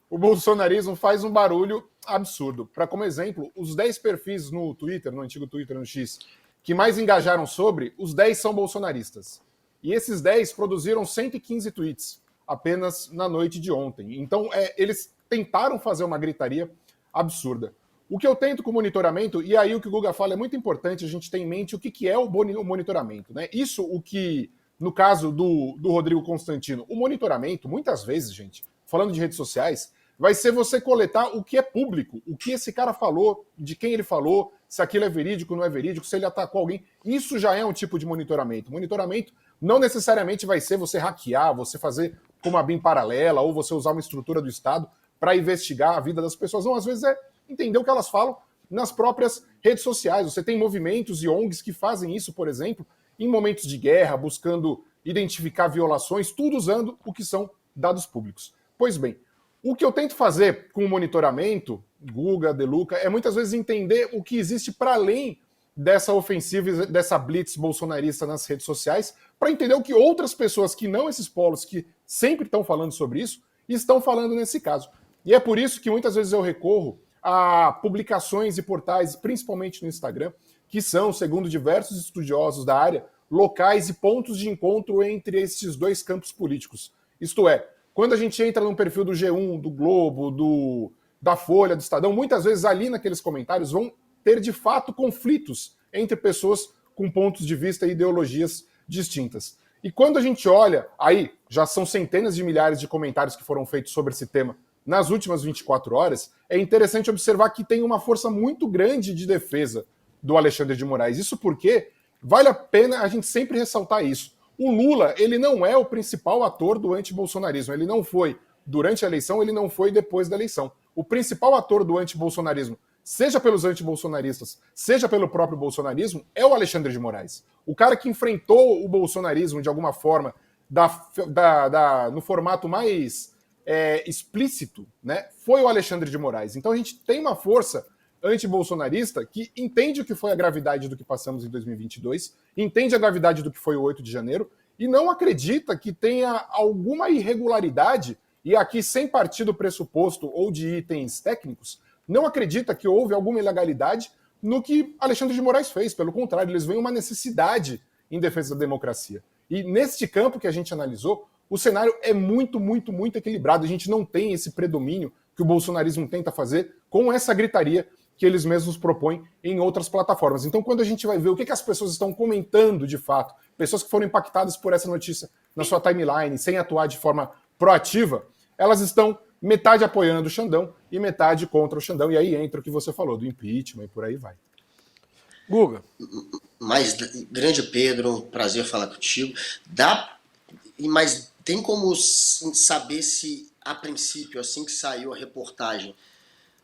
o bolsonarismo faz um barulho absurdo. Para como exemplo, os 10 perfis no Twitter, no antigo Twitter, no X, que mais engajaram sobre, os 10 são bolsonaristas. E esses 10 produziram 115 tweets apenas na noite de ontem. Então, eles tentaram fazer uma gritaria absurda. O que eu tento com o monitoramento, e aí o que o Guga fala é muito importante a gente ter em mente o que é o monitoramento, né? Isso, o que, no caso do Rodrigo Constantino, o monitoramento, muitas vezes, gente, falando de redes sociais, vai ser você coletar o que é público, o que esse cara falou, de quem ele falou, se aquilo é verídico, não é verídico, se ele atacou alguém. Isso já é um tipo de monitoramento. Monitoramento não necessariamente vai ser você hackear, você fazer como a BIM paralela, ou você usar uma estrutura do Estado para investigar a vida das pessoas. Não, às vezes é entender o que elas falam nas próprias redes sociais. Você tem movimentos e ONGs que fazem isso, por exemplo, em momentos de guerra, buscando identificar violações, tudo usando o que são dados públicos. Pois bem, o que eu tento fazer com o monitoramento, Guga, Deluca, é muitas vezes entender o que existe para além dessa ofensiva, dessa blitz bolsonarista nas redes sociais, para entender o que outras pessoas que não esses polos que sempre estão falando sobre isso, estão falando nesse caso. E é por isso que muitas vezes eu recorro a publicações e portais, principalmente no Instagram, que são, segundo diversos estudiosos da área, locais e pontos de encontro entre esses dois campos políticos. Isto é, quando a gente entra num perfil do G1, do Globo, da Folha, do Estadão, muitas vezes ali naqueles comentários vão ter de fato conflitos entre pessoas com pontos de vista e ideologias distintas. E quando a gente olha, aí já são centenas de milhares de comentários que foram feitos sobre esse tema nas últimas 24 horas, é interessante observar que tem uma força muito grande de defesa do Alexandre de Moraes. Isso porque vale a pena a gente sempre ressaltar isso. O Lula, ele não é o principal ator do antibolsonarismo. Ele não foi durante a eleição, ele não foi depois da eleição. O principal ator do antibolsonarismo, seja pelos antibolsonaristas, seja pelo próprio bolsonarismo, é o Alexandre de Moraes. O cara que enfrentou o bolsonarismo de alguma forma, no formato mais explícito, né, foi o Alexandre de Moraes. Então a gente tem uma força antibolsonarista que entende o que foi a gravidade do que passamos em 2022, entende a gravidade do que foi o 8 de janeiro e não acredita que tenha alguma irregularidade, e aqui sem partir do pressuposto ou de itens técnicos, não acredita que houve alguma ilegalidade no que Alexandre de Moraes fez. Pelo contrário, eles veem uma necessidade em defesa da democracia. E neste campo que a gente analisou, o cenário é muito, muito, muito equilibrado. A gente não tem esse predomínio que o bolsonarismo tenta fazer com essa gritaria que eles mesmos propõem em outras plataformas. Então, quando a gente vai ver o que as pessoas estão comentando de fato, pessoas que foram impactadas por essa notícia na sua timeline, sem atuar de forma proativa, elas estão metade apoiando o Xandão e metade contra o Xandão. E aí entra o que você falou, do impeachment e por aí vai. Guga. Mas, grande Pedro, prazer falar contigo. Mas tem como saber se, a princípio, assim que saiu a reportagem,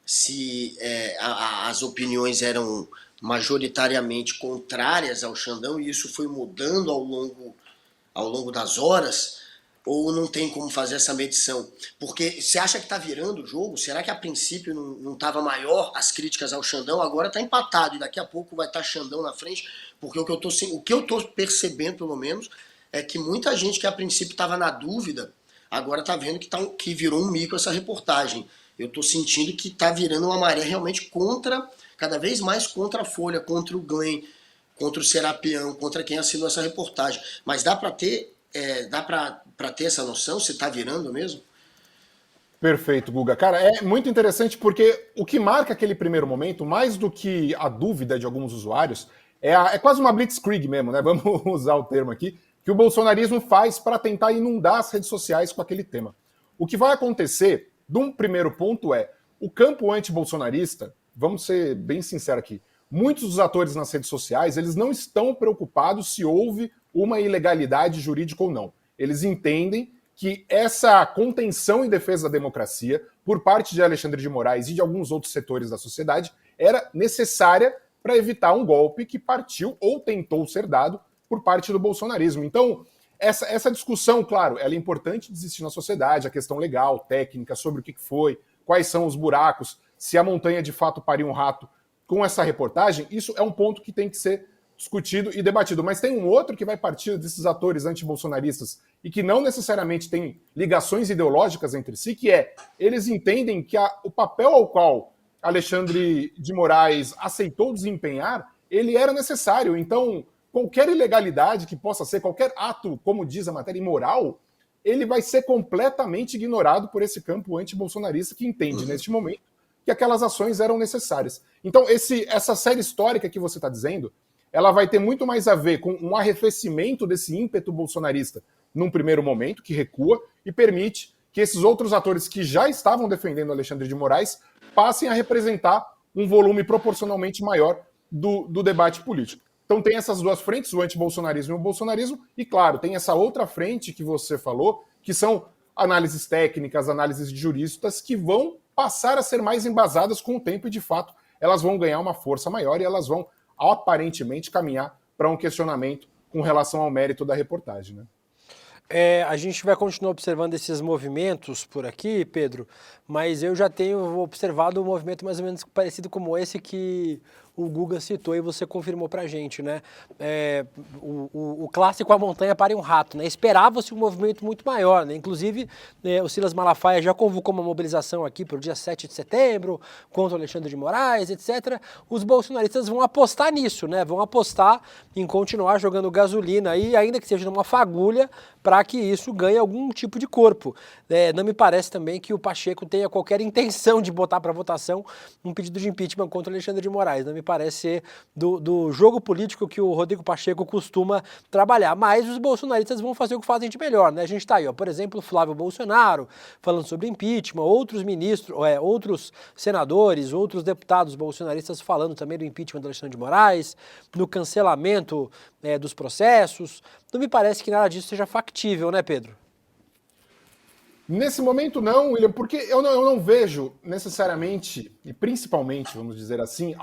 se as opiniões eram majoritariamente contrárias ao Xandão, e isso foi mudando ao longo das horas, ou não tem como fazer essa medição? Porque você acha que está virando o jogo? Será que a princípio não estava maior as críticas ao Xandão? Agora está empatado e daqui a pouco vai estar Xandão na frente, porque o que eu estou percebendo, pelo menos, é que muita gente que a princípio estava na dúvida, agora está vendo que virou um mico essa reportagem. Eu estou sentindo que está virando uma maré realmente cada vez mais contra a Folha, contra o Glenn, contra o Serapião, contra quem assinou essa reportagem. Mas dá para ter essa noção se está virando mesmo? Perfeito, Guga. Cara, é muito interessante porque o que marca aquele primeiro momento, mais do que a dúvida de alguns usuários, é quase uma blitzkrieg mesmo, né? Vamos usar o termo aqui, que o bolsonarismo faz para tentar inundar as redes sociais com aquele tema. O que vai acontecer, de um primeiro ponto, é o campo antibolsonarista, vamos ser bem sinceros aqui, muitos dos atores nas redes sociais, eles não estão preocupados se houve uma ilegalidade jurídica ou não. Eles entendem que essa contenção em defesa da democracia por parte de Alexandre de Moraes e de alguns outros setores da sociedade era necessária para evitar um golpe que partiu ou tentou ser dado por parte do bolsonarismo. Então, essa discussão, claro, ela é importante de existir na sociedade, a questão legal, técnica, sobre o que foi, quais são os buracos, se a montanha de fato pariu um rato com essa reportagem, isso é um ponto que tem que ser discutido e debatido. Mas tem um outro que vai partir desses atores antibolsonaristas e que não necessariamente tem ligações ideológicas entre si, que é, eles entendem que o papel ao qual Alexandre de Moraes aceitou desempenhar, ele era necessário. Então, qualquer ilegalidade que possa ser, qualquer ato, como diz a matéria, imoral, ele vai ser completamente ignorado por esse campo antibolsonarista que entende, neste momento, que aquelas ações eram necessárias. Então, essa série histórica que você está dizendo, ela vai ter muito mais a ver com um arrefecimento desse ímpeto bolsonarista num primeiro momento, que recua e permite que esses outros atores que já estavam defendendo Alexandre de Moraes passem a representar um volume proporcionalmente maior do debate político. Então tem essas duas frentes, o antibolsonarismo e o bolsonarismo, e claro, tem essa outra frente que você falou, que são análises técnicas, análises de juristas, que vão passar a ser mais embasadas com o tempo e, de fato, elas vão ganhar uma força maior e elas vão, aparentemente, caminhar para um questionamento com relação ao mérito da reportagem, né? A gente vai continuar observando esses movimentos por aqui, Pedro, mas eu já tenho observado um movimento mais ou menos parecido como esse que o Guga citou e você confirmou pra gente, né? O clássico A Montanha Pare um Rato, né? Esperava-se um movimento muito maior, né? Inclusive, o Silas Malafaia já convocou uma mobilização aqui para o dia 7 de setembro, contra o Alexandre de Moraes, etc. Os bolsonaristas vão apostar nisso, né? Vão apostar em continuar jogando gasolina aí, ainda que seja numa fagulha, para que isso ganhe algum tipo de corpo. Não me parece também que o Pacheco tenha qualquer intenção de botar para votação um pedido de impeachment contra o Alexandre de Moraes. Não me parece ser do jogo político que o Rodrigo Pacheco costuma trabalhar. Mas os bolsonaristas vão fazer o que fazem de melhor, né? A gente está aí, por exemplo, Flávio Bolsonaro falando sobre impeachment, outros ministros, outros senadores, outros deputados bolsonaristas falando também do impeachment do Alexandre de Moraes, no cancelamento dos processos. Não me parece que nada disso seja factível, né, Pedro? Nesse momento não, William, porque eu não vejo necessariamente, e principalmente, vamos dizer assim,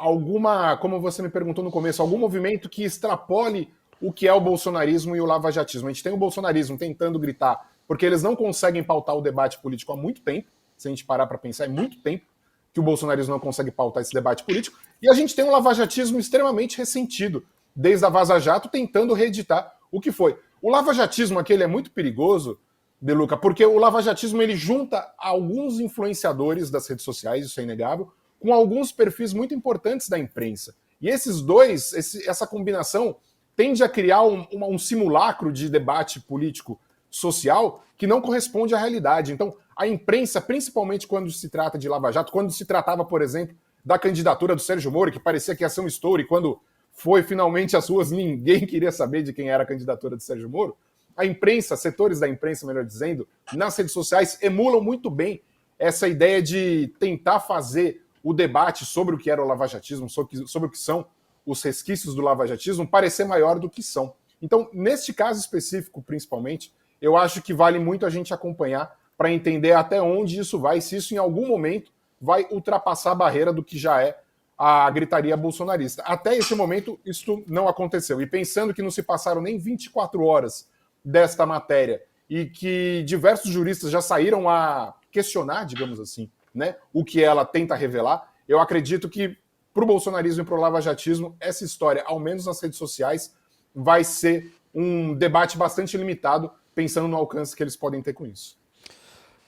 como você me perguntou no começo, algum movimento que extrapole o que é o bolsonarismo e o lavajatismo. A gente tem o bolsonarismo tentando gritar, porque eles não conseguem pautar o debate político há muito tempo, se a gente parar para pensar, é muito tempo que o bolsonarismo não consegue pautar esse debate político, e a gente tem um lavajatismo extremamente ressentido, desde a Vaza Jato, tentando reeditar o que foi. O lavajatismo aquele é muito perigoso, De Luca, porque o lavajatismo ele junta alguns influenciadores das redes sociais, isso é inegável, com alguns perfis muito importantes da imprensa. E esses dois, essa combinação, tende a criar um simulacro de debate político social que não corresponde à realidade. Então, a imprensa, principalmente quando se trata de Lava Jato, quando se tratava, por exemplo, da candidatura do Sérgio Moro, que parecia que ia ser um estouro, e quando foi finalmente às ruas, ninguém queria saber de quem era a candidatura do Sérgio Moro, a imprensa, setores da imprensa, melhor dizendo, nas redes sociais, emulam muito bem essa ideia de tentar fazer o debate sobre o que era o lavajatismo, sobre o que são os resquícios do lavajatismo, parecer maior do que são. Então, neste caso específico, principalmente, eu acho que vale muito a gente acompanhar para entender até onde isso vai, se isso em algum momento vai ultrapassar a barreira do que já é a gritaria bolsonarista. Até esse momento, isso não aconteceu. E pensando que não se passaram nem 24 horas desta matéria e que diversos juristas já saíram a questionar, digamos assim, né, o que ela tenta revelar, eu acredito que para o bolsonarismo e para o lavajatismo, essa história, ao menos nas redes sociais, vai ser um debate bastante limitado, pensando no alcance que eles podem ter com isso.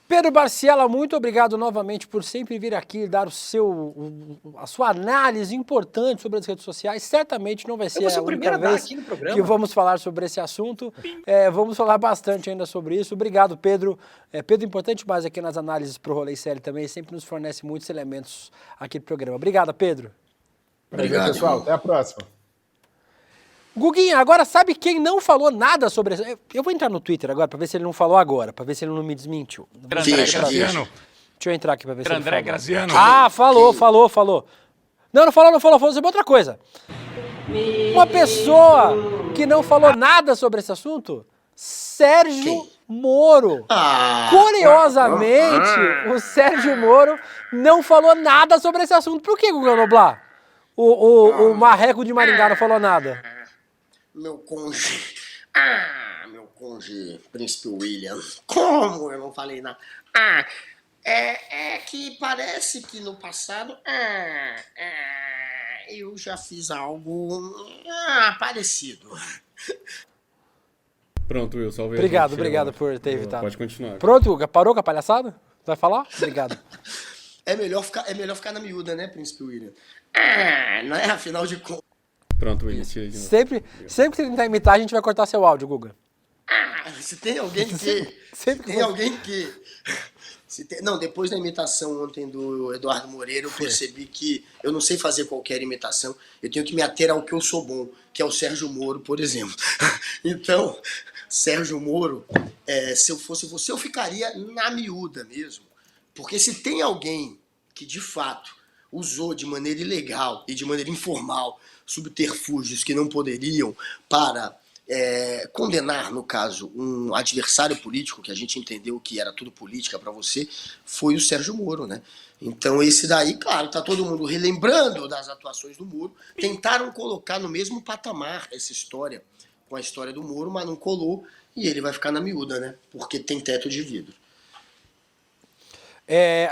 Pedro Barciela, muito obrigado novamente por sempre vir aqui dar a sua análise importante sobre as redes sociais. Certamente não vai ser a única vez que vamos falar sobre esse assunto. Vamos falar bastante ainda sobre isso. Obrigado, Pedro. Pedro, importante mais aqui nas análises para o Rolê Série também, sempre nos fornece muitos elementos aqui do programa. Obrigado, Pedro. Obrigado, pessoal. Até a próxima. Guguinha, agora sabe quem não falou nada sobre isso? Eu vou entrar no Twitter agora para ver se ele não falou agora, para ver se ele não me desmentiu. André Graziano. Deixa eu entrar aqui para ver se ele André falou. Graziano. Ah, falou. Não falou sobre outra coisa. Uma pessoa que não falou nada sobre esse assunto, Sérgio Moro. Curiosamente, o Sérgio Moro não falou nada sobre esse assunto. Por que, Guga Noblar? O Marreco de Maringá não falou nada. Meu cônjuge, Príncipe William. Como eu não falei nada? É que parece que no passado eu já fiz algo parecido. Pronto, Will, salve. Obrigado por ter evitado. Pode continuar. Pronto, Guga, parou com a palhaçada? Vai falar? Obrigado. É melhor ficar na miúda, né, Príncipe William? Não é? Afinal de contas. Pronto, Will, tira de novo. Sempre que você tentar imitar, a gente vai cortar seu áudio, Guga. Se tem alguém que... Não, depois da imitação ontem do Eduardo Moreira, eu percebi que eu não sei fazer qualquer imitação. Eu tenho que me ater ao que eu sou bom, que é o Sérgio Moro, por exemplo. Então, Sérgio Moro, se eu fosse você, eu ficaria na miúda mesmo. Porque se tem alguém que, de fato, usou de maneira ilegal e de maneira informal subterfúgios que não poderiam para condenar, no caso, um adversário político, que a gente entendeu que era tudo política para você, foi o Sérgio Moro, né? Então esse daí, claro, tá todo mundo relembrando das atuações do Moro, tentaram colocar no mesmo patamar essa história com a história do Moro, mas não colou, e ele vai ficar na miúda, né? Porque tem teto de vidro.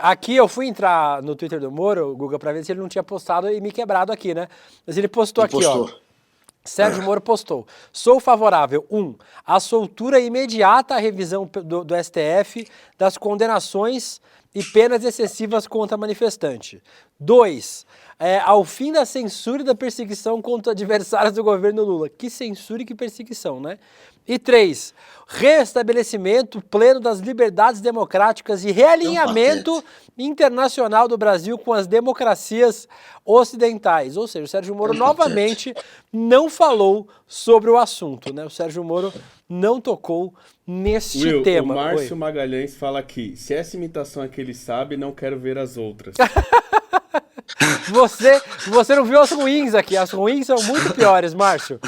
Aqui eu fui entrar no Twitter do Moro, Guga, pra ver se ele não tinha postado e me quebrado aqui, né? Mas ele postou aqui, ó. Sérgio Moro postou: sou favorável, 1, à soltura imediata à revisão do STF das condenações e penas excessivas contra manifestante. 2, ao fim da censura e da perseguição contra adversários do governo Lula. Que censura e que perseguição, né? E 3, restabelecimento pleno das liberdades democráticas e realinhamento internacional do Brasil com as democracias ocidentais. Ou seja, o Sérgio Moro novamente não falou sobre o assunto, né? O Sérgio Moro não tocou neste tema. O Márcio Magalhães fala aqui: se essa imitação é que ele sabe, não quero ver as outras. Você não viu as ruins aqui. As ruins são muito piores, Márcio.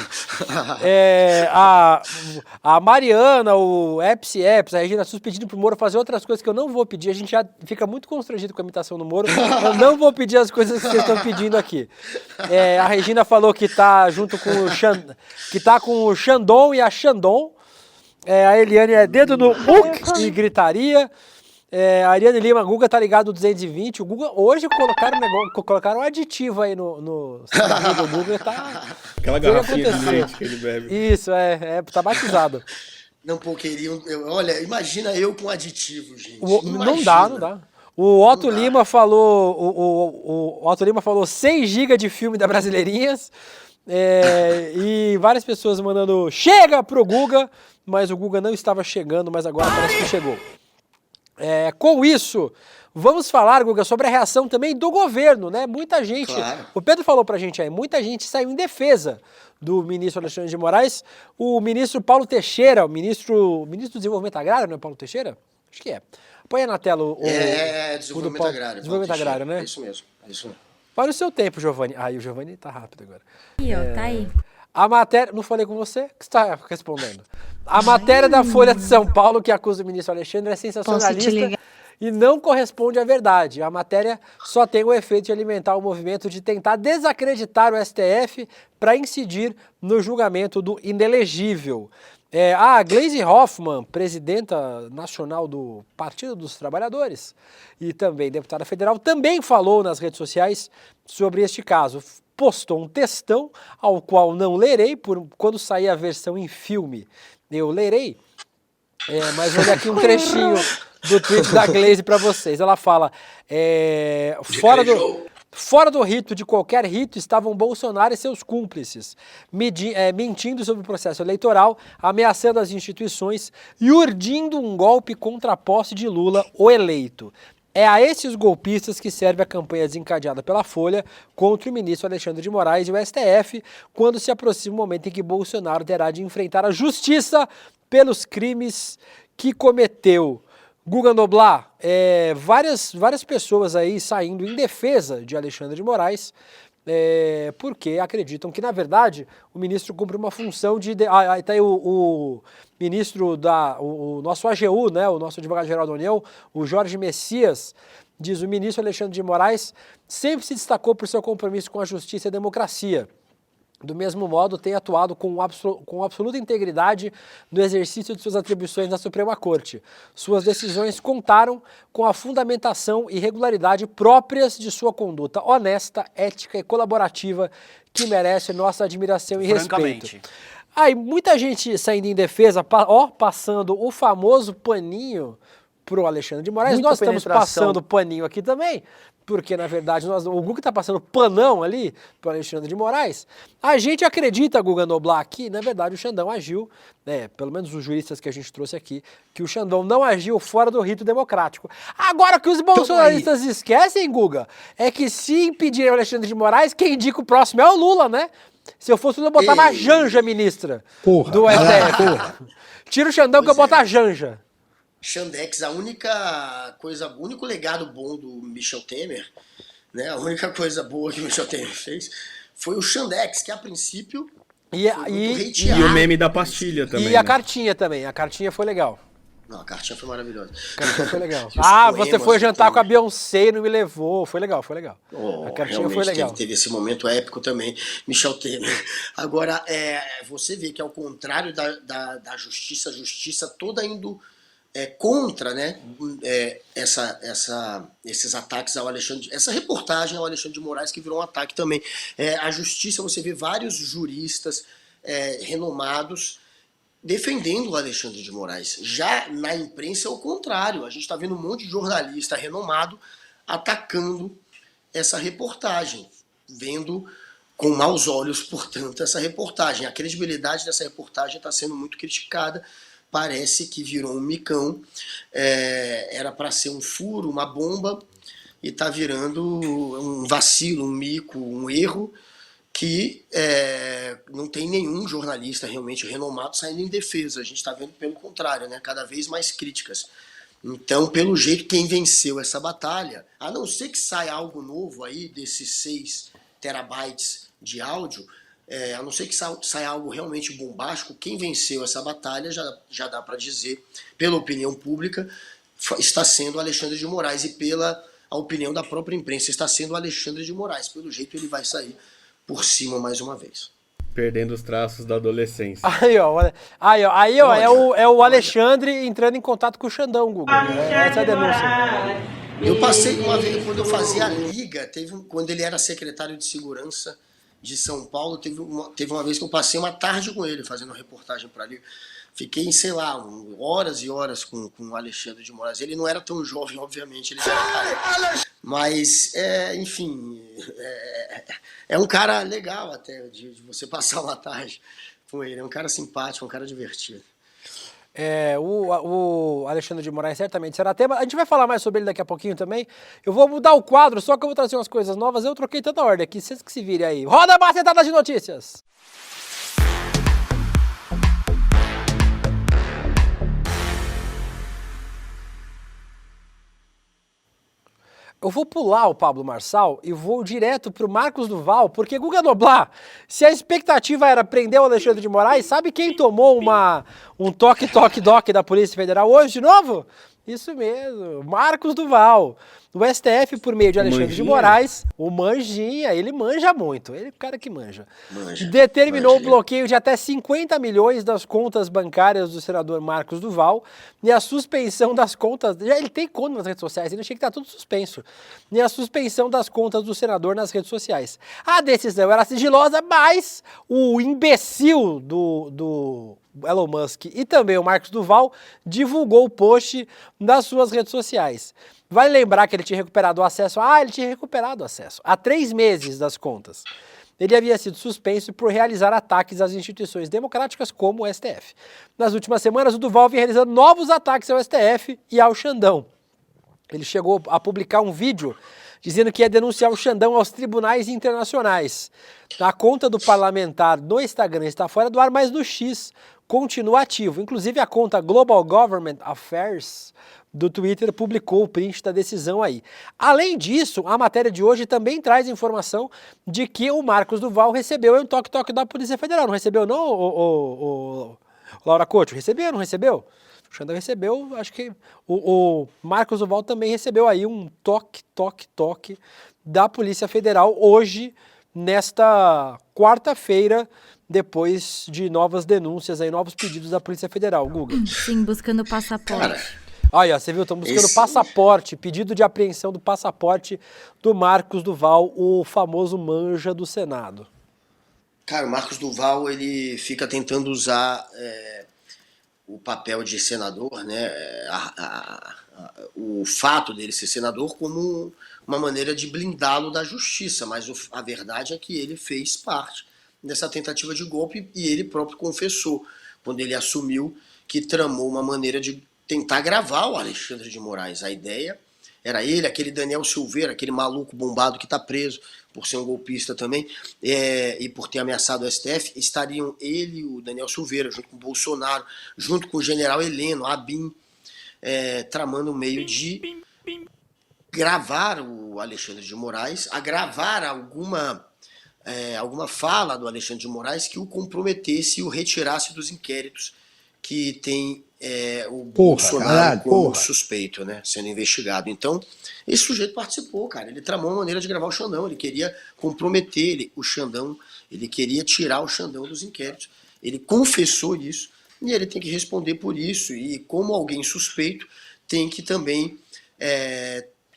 A Mariana, o Eps, a Regina Sus pedindo pro Moro fazer outras coisas que eu não vou pedir. A gente já fica muito constrangido com a imitação do Moro. Eu não vou pedir as coisas que vocês estão pedindo aqui. A Regina falou que tá junto com o Xandon e a Xandon. A Eliane é dedo no uk e gritaria. A Ariane Lima, Guga tá ligado no 220. O Guga, hoje colocaram um aditivo aí no cigarrinho do Guga. Aquela garrafinha de leite que ele bebe. Isso, tá batizado. Não, pô, queriam... Olha, imagina eu com aditivo, gente. Não dá. O Otto Lima falou... O Otto Lima falou 6 GB de filme da Brasileirinhas. E várias pessoas mandando chega pro Guga, mas o Guga não estava chegando, mas agora parece que chegou. Com isso, vamos falar, Guga, sobre a reação também do governo, né? Muita gente, claro. O Pedro falou pra gente aí, muita gente saiu em defesa do ministro Alexandre de Moraes. O ministro Paulo Teixeira, o ministro do Desenvolvimento Agrário, não é Paulo Teixeira? Acho que é. Põe na tela o Desenvolvimento Agrário. Desenvolvimento Agrário, né? É isso mesmo. Para o seu tempo, Giovanni. O Giovanni tá rápido agora. Tá aí. A matéria... Não falei com você? Que você está respondendo. A matéria da Folha de São Paulo que acusa o ministro Alexandre é sensacionalista e não corresponde à verdade. A matéria só tem o efeito de alimentar o movimento de tentar desacreditar o STF para incidir no julgamento do inelegível. A Gleisi Hoffmann, presidenta nacional do Partido dos Trabalhadores e também deputada federal, também falou nas redes sociais sobre este caso. Postou um textão, ao qual não lerei, quando sair a versão em filme eu lerei, mas olha aqui um trechinho do tweet da Gleisi para vocês. Ela fala, fora do rito de qualquer rito estavam Bolsonaro e seus cúmplices, mentindo sobre o processo eleitoral, ameaçando as instituições e urdindo um golpe contra a posse de Lula, o eleito. É a esses golpistas que serve a campanha desencadeada pela Folha contra o ministro Alexandre de Moraes e o STF, quando se aproxima o momento em que Bolsonaro terá de enfrentar a justiça pelos crimes que cometeu. Guga Noblat, várias pessoas aí saindo em defesa de Alexandre de Moraes, porque acreditam que, na verdade, o ministro cumpre uma função de... Tá aí o ministro o nosso AGU, né, o nosso advogado-geral da União, o Jorge Messias, diz: o ministro Alexandre de Moraes sempre se destacou por seu compromisso com a justiça e a democracia. Do mesmo modo, tem atuado com absoluta integridade no exercício de suas atribuições na Suprema Corte. Suas decisões contaram com a fundamentação e regularidade próprias de sua conduta honesta, ética e colaborativa, que merece nossa admiração e respeito. Aí, muita gente saindo em defesa, passando o famoso paninho pro Alexandre de Moraes. Nós estamos passando paninho aqui também, porque, na verdade, o Guga está passando panão ali pro Alexandre de Moraes. A gente acredita, Guga Noblat, que, na verdade, o Xandão agiu, pelo menos os juristas que a gente trouxe aqui, que o Xandão não agiu fora do rito democrático. Agora, o que os bolsonaristas esquecem, Guga, é que se impedirem o Alexandre de Moraes, quem indica o próximo é o Lula, né? Se eu fosse o Lula, eu botava a Janja, ministra do STF. Tira o Xandão que eu boto a Janja. Xandex, o único legado bom do Michel Temer, né? A única coisa boa que o Michel Temer fez foi o Xandex, que a princípio e o meme da pastilha também. E a cartinha também, a cartinha foi legal. Não, a cartinha foi maravilhosa. A cartinha foi legal. Você foi jantar com a Beyoncé e não me levou. Foi legal. A cartinha foi legal. Teve esse momento épico também, Michel Temer. Agora, você vê que ao contrário da justiça, a justiça toda indo contra, né, esses ataques ao Alexandre, essa reportagem ao Alexandre de Moraes, que virou um ataque também. A justiça, você vê vários juristas renomados defendendo o Alexandre de Moraes. Já na imprensa é o contrário. A gente está vendo um monte de jornalista renomado atacando essa reportagem, vendo com maus olhos, portanto, essa reportagem. A credibilidade dessa reportagem está sendo muito criticada. Parece que virou um micão, era para ser um furo, uma bomba, e está virando um vacilo, um mico, um erro, que não tem nenhum jornalista realmente renomado saindo em defesa. A gente está vendo pelo contrário, né? Cada vez mais críticas. Então, pelo jeito, quem venceu essa batalha, a não ser que saia algo novo aí, desses 6 terabytes de áudio, a não ser que saia algo realmente bombástico, quem venceu essa batalha, já dá para dizer, pela opinião pública, está sendo o Alexandre de Moraes, e pela a opinião da própria imprensa, está sendo o Alexandre de Moraes. Pelo jeito, ele vai sair por cima mais uma vez. Perdendo os traços da adolescência. Aí, é o Alexandre entrando em contato com o Xandão, Google. Essa é a denúncia. Eu passei uma vez, quando eu fazia a Liga, quando ele era secretário de Segurança de São Paulo, teve uma vez que eu passei uma tarde com ele, fazendo uma reportagem para a Liga. Fiquei, sei lá, horas e horas com o Alexandre de Moraes. Ele não era tão jovem, obviamente, ele era careca. Mas, enfim, é um cara legal até de você passar uma tarde com ele. É um cara simpático, um cara divertido. O Alexandre de Moraes certamente será tema. A gente vai falar mais sobre ele daqui a pouquinho também. Eu vou mudar o quadro, só que eu vou trazer umas coisas novas. Eu troquei tanta ordem aqui, vocês que se virem aí. Roda a macetada de notícias! Eu vou pular o Pablo Marçal e vou direto pro Marcos Duval, porque Guga Noblat, se a expectativa era prender o Alexandre de Moraes, sabe quem tomou um toque-toque-doc da Polícia Federal hoje de novo? Isso mesmo, Marcos Duval. O STF, por meio de Alexandre de Manjinha? Moraes, o Manjinha, ele manja muito, ele é o cara que manja. manja, Determinou o bloqueio de até 50 milhões das contas bancárias do senador Marcos Duval e a suspensão das contas, já ele tem conta nas redes sociais, ele achei que tá tudo suspenso, e a suspensão das contas do senador nas redes sociais. A decisão era sigilosa, mas o imbecil do Elon Musk e também o Marcos Duval divulgou o post nas suas redes sociais. Vale lembrar que ele tinha recuperado o acesso. Ele tinha recuperado o acesso há 3 meses das contas. Ele havia sido suspenso por realizar ataques às instituições democráticas como o STF. Nas últimas semanas, o Duval vinha realizando novos ataques ao STF e ao Xandão. Ele chegou a publicar um vídeo dizendo que ia denunciar o Xandão aos tribunais internacionais. A conta do parlamentar no Instagram está fora do ar, mas no X continua ativo. Inclusive a conta Global Government Affairs do Twitter publicou o print da decisão aí. Além disso, a matéria de hoje também traz informação de que o Marcos Duval recebeu um toque-toque da Polícia Federal. Não recebeu não, o Laura Couto? Recebeu, não recebeu? O Xandão recebeu, acho que o Marcos Duval também recebeu aí um toque da Polícia Federal hoje, nesta quarta-feira, depois de novas denúncias aí, novos pedidos da Polícia Federal. Guga. Sim, buscando passaporte. Cara, Olha, você viu, estão buscando passaporte, pedido de apreensão do passaporte do Marcos Duval, o famoso manja do Senado. Cara, o Marcos Duval, ele fica tentando usar o papel de senador, né, o fato dele ser senador como uma maneira de blindá-lo da justiça, mas a verdade é que ele fez parte dessa tentativa de golpe e ele próprio confessou, quando ele assumiu que tramou uma maneira de tentar gravar o Alexandre de Moraes. A ideia era ele, aquele Daniel Silveira, aquele maluco bombado que está preso por ser um golpista também, e por ter ameaçado o STF, estariam ele e o Daniel Silveira, junto com o Bolsonaro, junto com o general Heleno, Abin, tramando um meio de gravar o Alexandre de Moraes, a gravar alguma fala do Alexandre de Moraes que o comprometesse e o retirasse dos inquéritos que tem o Bolsonaro como suspeito, né, sendo investigado. Então, esse sujeito participou, cara. Ele tramou uma maneira de gravar o Xandão. Ele queria comprometer o Xandão. Ele queria tirar o Xandão dos inquéritos. Ele confessou isso e ele tem que responder por isso. E como alguém suspeito, tem que também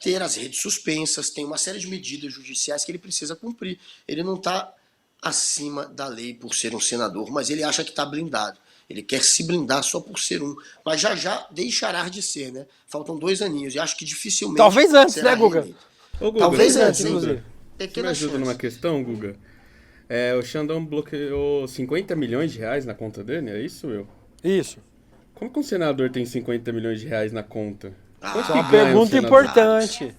ter as redes suspensas. Tem uma série de medidas judiciais que ele precisa cumprir. Ele não está acima da lei por ser um senador, mas ele acha que está blindado. Ele quer se blindar só por ser um. Mas já deixará de ser, né? Faltam 2 aninhos. E acho que dificilmente. Talvez antes, será né, Guga? reeleito. Ô, Guga, Talvez antes, inclusive. inclusive. Você me ajuda numa questão, Guga? O Xandão bloqueou 50 milhões de reais na conta dele, é isso, Will? Isso. Como que um senador tem 50 milhões de reais na conta? Quanto É uma que ganha um pergunta senador? importante.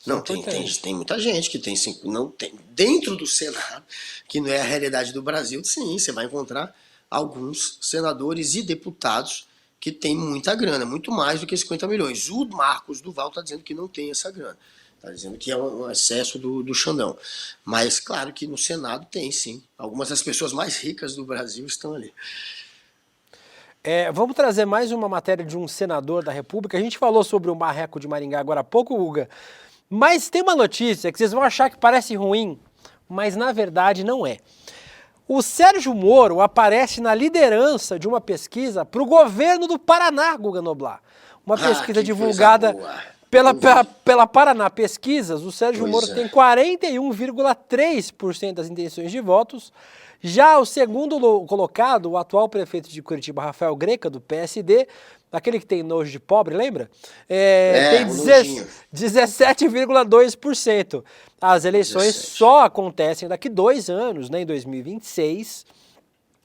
Não, tem muita gente que tem 5. Não tem. Dentro do Senado, que não é a realidade do Brasil, sim, você vai encontrar alguns senadores e deputados que têm muita grana, muito mais do que 50 milhões. O Marcos Duval está dizendo que não tem essa grana. Está dizendo que é um excesso do Xandão. Mas, claro que no Senado tem, sim. Algumas das pessoas mais ricas do Brasil estão ali. Vamos trazer mais uma matéria de um senador da República. A gente falou sobre o Marreco de Maringá agora há pouco, Guga. Mas tem uma notícia que vocês vão achar que parece ruim, mas na verdade não é. O Sérgio Moro aparece na liderança de uma pesquisa para o governo do Paraná, Guga Noblar. Uma pesquisa divulgada pela Paraná Pesquisas. O Sérgio Moro tem 41,3% das intenções de votos. Já o segundo colocado, o atual prefeito de Curitiba, Rafael Greca, do PSD, aquele que tem nojo de pobre, lembra? Tem 17,2%. As eleições só acontecem daqui 2 anos, né, em 2026,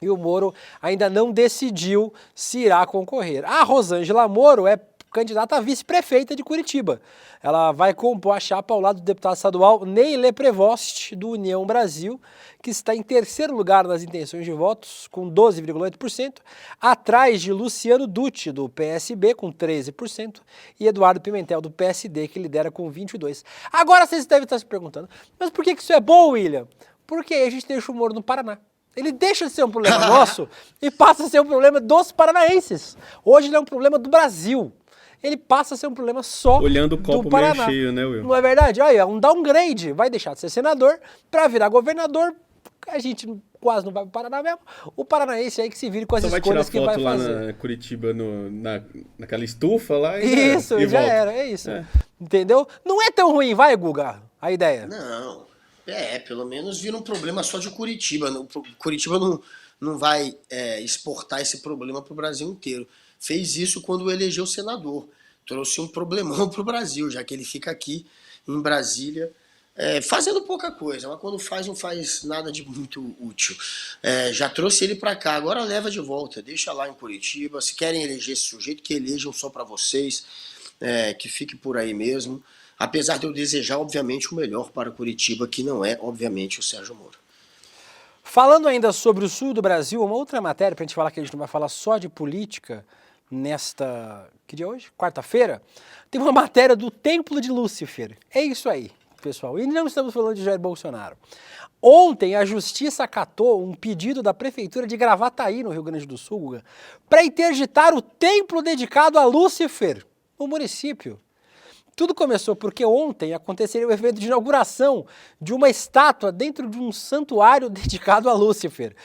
e o Moro ainda não decidiu se irá concorrer. A Rosângela Moro é candidata a vice-prefeita de Curitiba. Ela vai compor a chapa ao lado do deputado estadual Ney Leprevost, do União Brasil, que está em 3º lugar nas intenções de votos, com 12,8%, atrás de Luciano Dutti, do PSB, com 13%, e Eduardo Pimentel, do PSD, que lidera com 22%. Agora vocês devem estar se perguntando, mas por que isso é bom, William? Porque aí a gente deixa o Moro no Paraná. Ele deixa de ser um problema nosso e passa a ser um problema dos paranaenses. Hoje ele é um problema do Brasil. Ele passa a ser um problema só Olhando o do copo meio Paraná. cheio, né, Will? Não é verdade? Aí, um downgrade. Vai deixar de ser senador para virar governador. A gente quase não vai pro Paraná mesmo. O paranaense aí que se vire com as Só vai tirar escolhas que vai foto lá fazer. na Curitiba, naquela estufa lá e Isso, e já volta. era, é isso. É. Entendeu? Não é tão ruim, vai, Guga, a ideia. Não, pelo menos vira um problema só de Curitiba. Curitiba não vai exportar esse problema para o Brasil inteiro. Fez isso quando elegeu senador. Trouxe um problemão para o Brasil, já que ele fica aqui em Brasília fazendo pouca coisa, mas quando faz, não faz nada de muito útil. Já trouxe ele para cá, agora leva de volta, deixa lá em Curitiba. Se querem eleger esse sujeito, que elejam só para vocês, que fique por aí mesmo. Apesar de eu desejar, obviamente, o melhor para Curitiba, que não é, obviamente, o Sérgio Moro. Falando ainda sobre o sul do Brasil, uma outra matéria, pra gente falar que a gente não vai falar só de política nesta... Que dia é hoje? Quarta-feira. Tem uma matéria do Templo de Lúcifer. É isso aí, pessoal. E não estamos falando de Jair Bolsonaro. Ontem, a Justiça acatou um pedido da Prefeitura de Gravataí, no Rio Grande do Sul, para interditar o templo dedicado a Lúcifer, no município. Tudo começou porque ontem aconteceria o evento de inauguração de uma estátua dentro de um santuário dedicado a Lúcifer.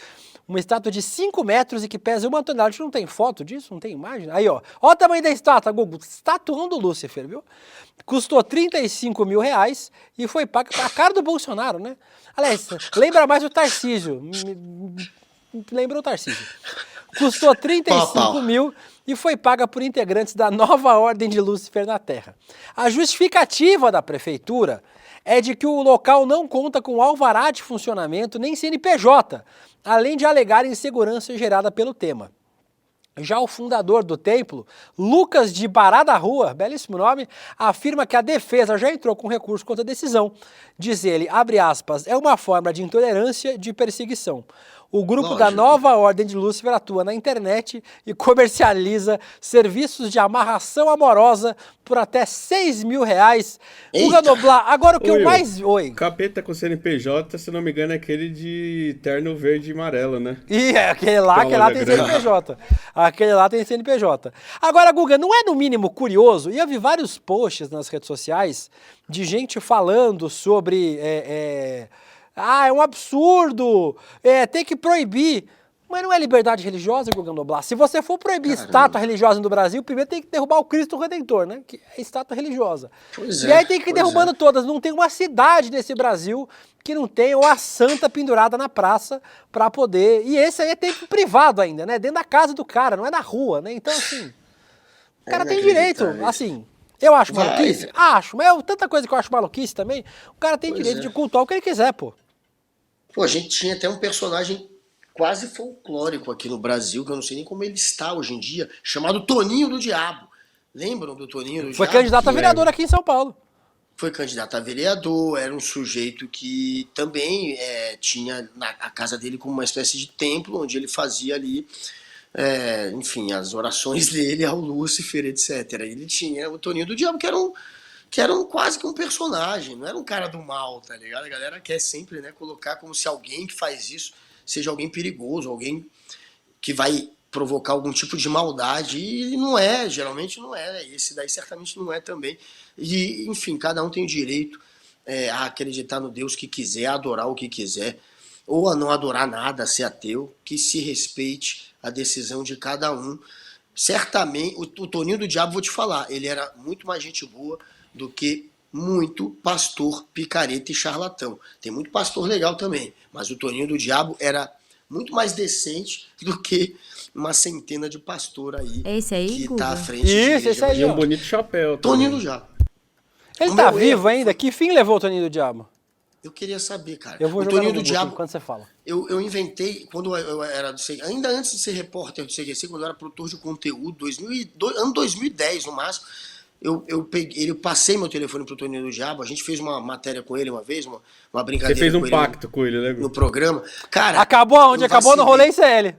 Uma estátua de 5 metros e que pesa 1 tonelada. A gente não tem foto disso? Não tem imagem? Aí, ó. Ó o tamanho da estátua, Google. Estatuão do Lúcifer, viu? Custou R$35 mil e foi paga a cara do Bolsonaro, né? Aliás, lembra mais o Tarcísio. Lembra o Tarcísio. Custou 35 mil e foi paga por integrantes da nova Ordem de Lúcifer na Terra. A justificativa da prefeitura é de que o local não conta com alvará de funcionamento nem CNPJ, além de alegar insegurança gerada pelo tema. Já o fundador do templo, Lucas de Bará da Rua, belíssimo nome, afirma que a defesa já entrou com recurso contra a decisão. Diz ele, abre aspas, é uma forma de intolerância e de perseguição. O grupo da nova Ordem de Lúcifer atua na internet e comercializa serviços de amarração amorosa por até R$6 mil. Guga Noblar, agora o que eu mais... Oi. Capeta com CNPJ, se não me engano, é aquele de terno verde e amarelo, né? E aquele lá tem CNPJ. Aquele lá tem CNPJ. Agora, Guga, não é no mínimo curioso? E eu vi vários posts nas redes sociais de gente falando sobre... é um absurdo, tem que proibir. Mas não é liberdade religiosa, Guga Noblar? Se você for proibir estátua religiosa no Brasil, primeiro tem que derrubar o Cristo Redentor, né? Que é estátua religiosa. E aí tem que ir derrubando todas. Não tem uma cidade nesse Brasil que não tenha a santa pendurada na praça para poder... E esse aí é tempo privado ainda, né? Dentro da casa do cara, não é na rua, né? Então, assim, o cara tem direito, assim... Eu acho maluquice? Acho, mas tanta coisa que eu acho maluquice também. O cara tem direito de cultuar o que ele quiser, pô. Pô, a gente tinha até um personagem quase folclórico aqui no Brasil, que eu não sei nem como ele está hoje em dia, chamado Toninho do Diabo. Lembram do Toninho do Diabo? Foi candidato a vereador aqui em São Paulo. Foi candidato a vereador, era um sujeito que também tinha a casa dele como uma espécie de templo, onde ele fazia ali, enfim, as orações dele ao Lúcifer, etc. Ele tinha o Toninho do Diabo, que era quase que um personagem, não era um cara do mal, tá ligado? A galera quer sempre, né, colocar como se alguém que faz isso seja alguém perigoso, alguém que vai provocar algum tipo de maldade, e não é, geralmente não é, esse daí certamente não é também. E, enfim, cada um tem o direito a acreditar no Deus que quiser, a adorar o que quiser, ou a não adorar nada, a ser ateu, que se respeite a decisão de cada um. Certamente, o Toninho do Diabo, vou te falar, ele era muito mais gente boa do que muito pastor picareta e charlatão. Tem muito pastor legal também, mas o Toninho do Diabo era muito mais decente do que uma centena de pastor aí esse aí, que Guga? tá à frente de igreja. Esse aí, E ó. um bonito chapéu. Toninho do Diabo. Ele O tá meu vivo erro ainda? Que fim levou o Toninho do Diabo? Eu queria saber, cara. Eu vou O jogar Toninho no do Google Diabo, enquanto você fala. eu inventei, quando eu era ainda antes de ser repórter do CQC, quando eu era produtor de conteúdo, ano 2010 no máximo, eu passei meu telefone pro Toninho do Diabo, a gente fez uma matéria com ele uma vez, uma brincadeira. Você fez um com pacto com ele, né? no programa. Cara, Acabou aonde? Acabou no rolê ICL.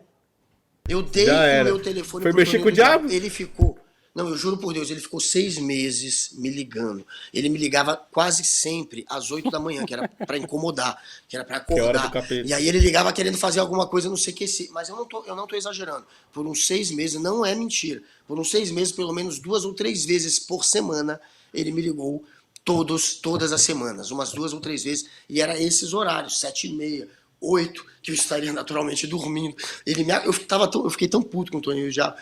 Eu dei Já o era. meu telefone Foi pro mexer Toninho com o do Diabo. diabo? Ele ficou. Não, eu juro por Deus, ele ficou 6 meses me ligando. Ele me ligava quase sempre às 8 da manhã, que era pra incomodar, que era pra Que é hora do acordar. capeta. E aí ele ligava querendo fazer alguma coisa, não sei o que. Mas eu não tô exagerando. Por uns 6 meses, não é mentira. Por uns 6 meses, pelo menos 2 ou 3 vezes por semana, ele me ligou todas as semanas, umas 2 ou 3 vezes. E era esses horários, 7h30, 8, que eu estaria naturalmente dormindo. Eu fiquei tão puto com o Toninho já.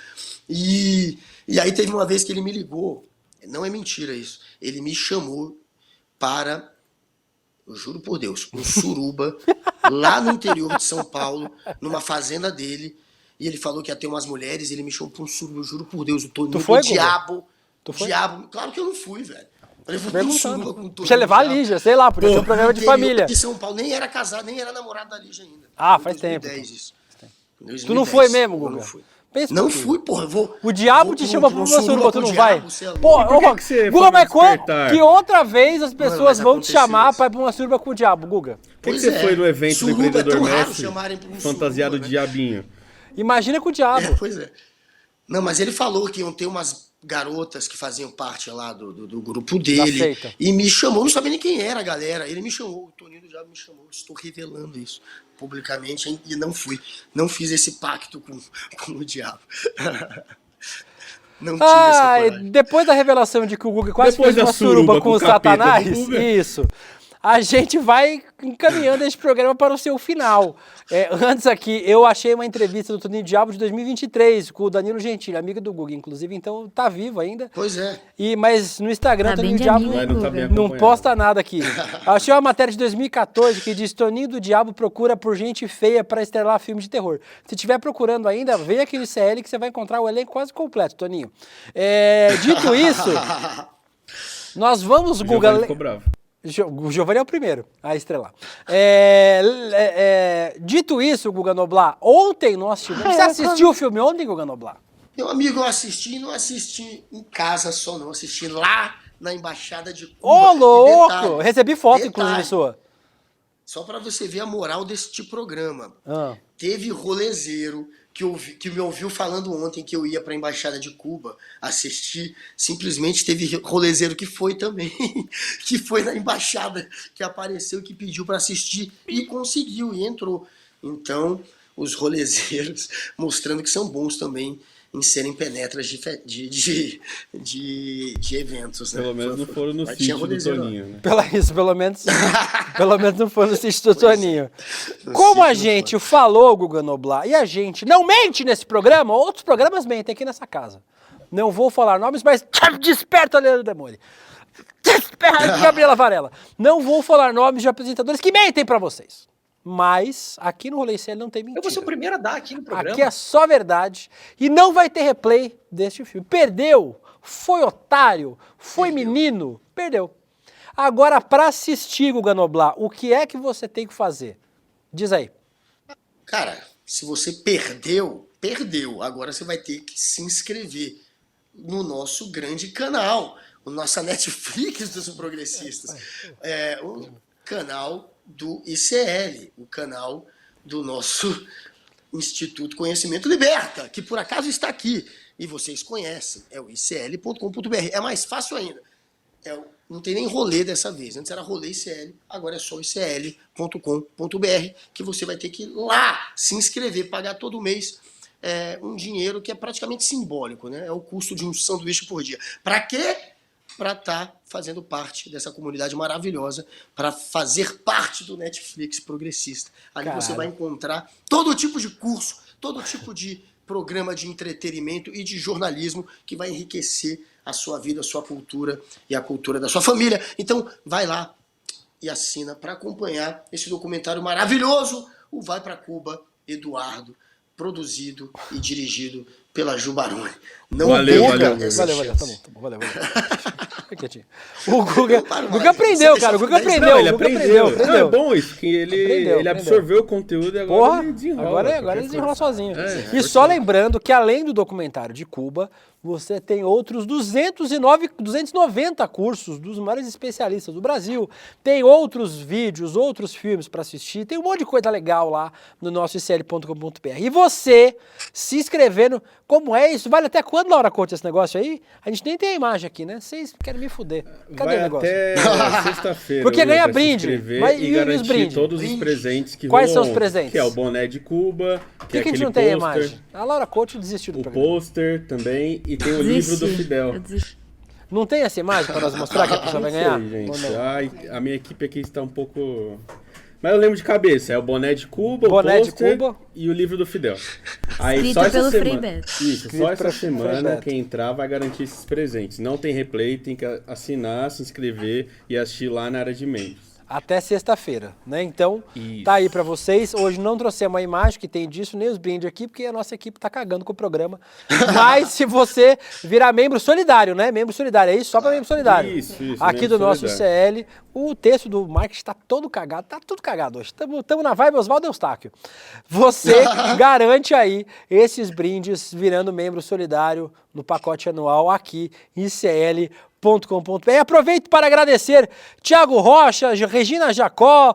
E aí teve uma vez que ele me ligou, não é mentira isso, ele me chamou para, eu juro por Deus, um suruba, lá no interior de São Paulo, numa fazenda dele, e ele falou que ia ter umas mulheres, ele me chamou para um suruba, eu juro por Deus, o Toninho Tu foi, do Guga? diabo, Tu foi? diabo, claro que eu não fui, velho. Eu fui pra um suruba com o Toninho Deixa eu levar a do diabo. Lígia, sei lá, podia ser um programa de Interior família. de São Paulo, nem era casado, nem era namorado da Lígia ainda. Ah, Foi faz tempo, 2010 isso. Tu não foi mesmo, Eu Guga? não fui. Pensa um Não pouquinho. fui, porra. O diabo te chama pra uma suruba, tu não vai? Pô, E por que que você Guga, foi mas despertar? que outra vez as pessoas mas vão te aconteceu chamar isso. pra ir pra uma suruba com o diabo, Guga? Por que você foi no evento do Suruba é Empreendedor tão raro Mestre, chamarem pra um fantasiado suruba, de diabinho? Imagina com o diabo. Pois é. Não, mas ele falou que iam ter umas garotas que faziam parte lá do grupo dele. seita. E me chamou, não sabia nem quem era a galera. Ele me chamou, o Toninho do Diabo me chamou. Estou revelando isso publicamente e não fui. Não fiz esse pacto com o diabo. Não tive essa coragem. Depois da revelação de que o Guga quase Depois fez uma da suruba suruba com com o o capeta do Satanás, Guga. isso. A gente vai encaminhando esse programa para o seu final. Antes aqui, eu achei uma entrevista do Toninho Diabo de 2023 com o Danilo Gentili, amigo do Guga, inclusive, então tá vivo ainda. Pois é. Mas no Instagram, Tá Toninho bem de Diabo amigo, Mas não tá bem Guga. não acompanhado. posta nada aqui. Achei uma matéria de 2014 que diz: Toninho do Diabo procura por gente feia para estrelar filme de terror. Se estiver procurando ainda, vem aqui no ICL que você vai encontrar o elenco quase completo, Toninho. Dito isso, nós vamos, O Guga. Giovanni ficou bravo. O Giovanni é o primeiro a estrelar. Dito isso, Guga Noblar, ontem nós tivemos. Você assistiu o filme ontem, Guga Noblar? Meu amigo, eu assisti e não assisti em casa só, não. Assisti lá na Embaixada de Cuba. Ô, E louco! detalhe, Recebi foto, detalhe, inclusive, sua. Só pra você ver a moral deste programa. Ah. Teve rolezeiro que me ouviu falando ontem que eu ia pra Embaixada de Cuba assistir. Simplesmente teve rolezeiro que foi também. Que foi na Embaixada, que apareceu, que pediu pra assistir e conseguiu, e entrou. Então, os rolezeiros mostrando que são bons também em serem penetras de eventos. Né? Pelo menos não foram no Mas tinha sítio do rolezeiro lá. Toninho, né? Pelo menos não foi no sítio do Toninho. No Como a sítio não gente falou, Guga Noblar, e a gente não mente nesse programa, outros programas mentem aqui nessa casa. Não vou falar nomes, mas desperta, Leandro Demore. Desperta, Gabriela Varela. Não vou falar nomes de apresentadores que mentem pra vocês. Mas aqui no Rolê ICL não tem mentira. Eu vou ser o primeiro a dar aqui no programa. Aqui é só verdade. E não vai ter replay deste filme. Perdeu, foi otário, foi menino, perdeu. Agora, pra assistir, Guga Noblar, o que é que você tem que fazer? Diz aí. Cara, se você perdeu. Agora você vai ter que se inscrever no nosso grande canal. O nossa Netflix dos progressistas. O canal do ICL, o canal do nosso Instituto Conhecimento Liberta, que por acaso está aqui, e vocês conhecem, é o icl.com.br. É mais fácil ainda. Não tem nem rolê dessa vez. Antes era rolê ICL, agora é só icl.com.br, que você vai ter que ir lá se inscrever, pagar todo mês um dinheiro que é praticamente simbólico, né? É o custo de um sanduíche por dia. Para quê? Para estar fazendo parte dessa comunidade maravilhosa, para fazer parte do Netflix progressista. Ali você vai encontrar todo tipo de curso, todo tipo de programa de entretenimento e de jornalismo que vai enriquecer a sua vida, a sua cultura e a cultura da sua família. Então, vai lá e assina para acompanhar esse documentário maravilhoso, o Vai Pra Cuba, Eduardo, produzido e dirigido pela Ju Baroni. Não Valeu, perca valeu. essa Valeu, chance. tá bom, valeu. Fica quietinho. O Guga, paro Guga mais. aprendeu, Você cara. O Guga deixa eu aprendeu. Não, ele o Guga aprendeu. Não, é bom isso, que Aprendeu. ele absorveu o conteúdo e agora Porra, ele desenrola. agora ele desenrola sozinho. É, E só lembrando que além do documentário de Cuba, você tem outros 290 cursos dos maiores especialistas do Brasil. Tem outros vídeos, outros filmes para assistir. Tem um monte de coisa legal lá no nosso icl.com.br. E você se inscrevendo, como é isso? Vale até quando, Laura Couto, esse negócio aí? A gente nem tem a imagem aqui, né? Vocês querem me fuder. Cadê Vai o negócio? até sexta-feira. Porque hoje, ganha pra se brinde. inscrever Vai- e e os garantir brindes? todos os presentes que Quais são rolou os presentes? Que é o boné de Cuba, Por que é que a gente aquele não tem a pôster, imagem? A Laura Couto desistiu do o programa. pôster também, e tem o livro do Fidel. Eu desisti. Não tem essa imagem para nós mostrar que a pessoa vai ganhar? Não sei, Ou gente. não? Ai, a minha equipe aqui está um pouco... Mas eu lembro de cabeça, é o boné de Cuba, Boné o de pôster Cuba. e o livro do Fidel. Aí Escrito só essa pelo semana. Frei Beto. Isso, Escrito só essa pelo Frei semana Beto. quem entrar vai garantir esses presentes. Não tem replay, tem que assinar, se inscrever e assistir lá na área de membros. Até sexta-feira, né? Então, Isso. tá aí pra vocês. Hoje não trouxemos a imagem que tem disso, nem os brindes aqui, porque a nossa equipe tá cagando com o programa. Mas se você virar membro solidário, né? Membro solidário, é isso? Só pra membro solidário. Isso, Aqui membro do nosso solidário. CL, o texto do marketing tá todo cagado. Tá tudo cagado hoje. Tamo na vibe Oswaldo Eustáquio. Você garante aí esses brindes virando membro solidário no pacote anual aqui em ICL.com.br. Aproveito para agradecer Thiago Rocha, Regina Jacó,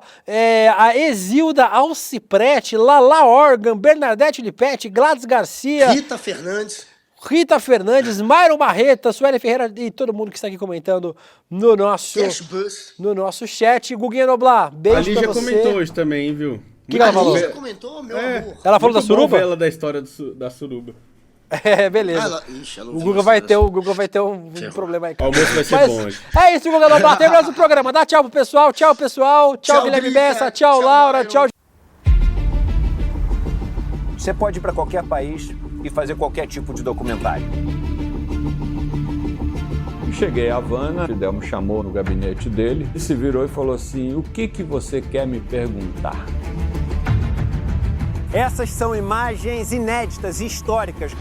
a Exilda Alciprete, Lala Organ, Bernadette Lipete, Gladys Garcia, Rita Fernandes. Rita Fernandes, Myron Barreta, Sueli Ferreira e todo mundo que está aqui comentando no nosso chat. Guguinha Noblar, A beijo pra Lígia você. comentou hoje também, viu? Que ela falou? A Lígia comentou, meu amor. Ela falou da Muito bom suruba? ver ela da história da suruba. É, beleza. Ela O Guga vai ter um problema aí. O almoço vai ser Mas bom hoje. é isso, Guga Noblar. Terminamos o programa. Dá tchau pro pessoal. Tchau, pessoal. Tchau, Tchau, Guilherme Drica. Bessa. Tchau, Tchau, Laura. Myron. Tchau. Você pode ir para qualquer país e fazer qualquer tipo de documentário. Cheguei a Havana, Fidel me chamou no gabinete dele e se virou e falou assim: o que você quer me perguntar? Essas são imagens inéditas e históricas.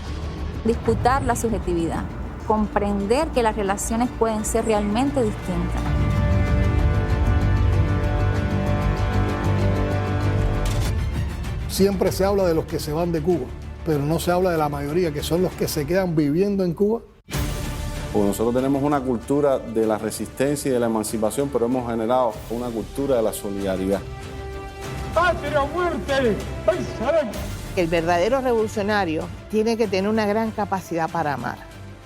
Disputar la subjetividad, comprender que las relaciones pueden ser realmente distintas. Siempre se habla de los que se van de Cuba, pero no se habla de la mayoría, que son los que se quedan viviendo en Cuba. Pues nosotros tenemos una cultura de la resistencia y de la emancipación, pero hemos generado una cultura de la solidaridad. ¡Patria o muerte! El verdadero revolucionario tiene que tener una gran capacidad para amar,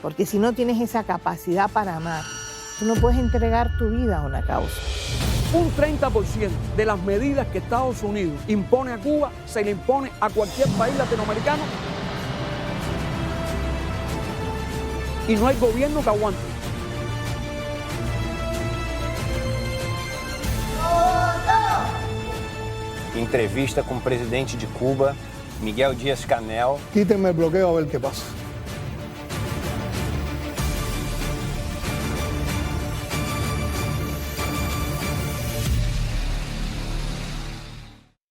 porque si no tienes esa capacidad para amar, tú no puedes entregar tu vida a una causa. Un 30% de las medidas que Estados Unidos impone a Cuba se le impone a cualquier país latinoamericano y no hay gobierno que aguante. Entrevista com o presidente de Cuba, Miguel Díaz-Canel. Quítenme el bloqueo a ver qué pasa.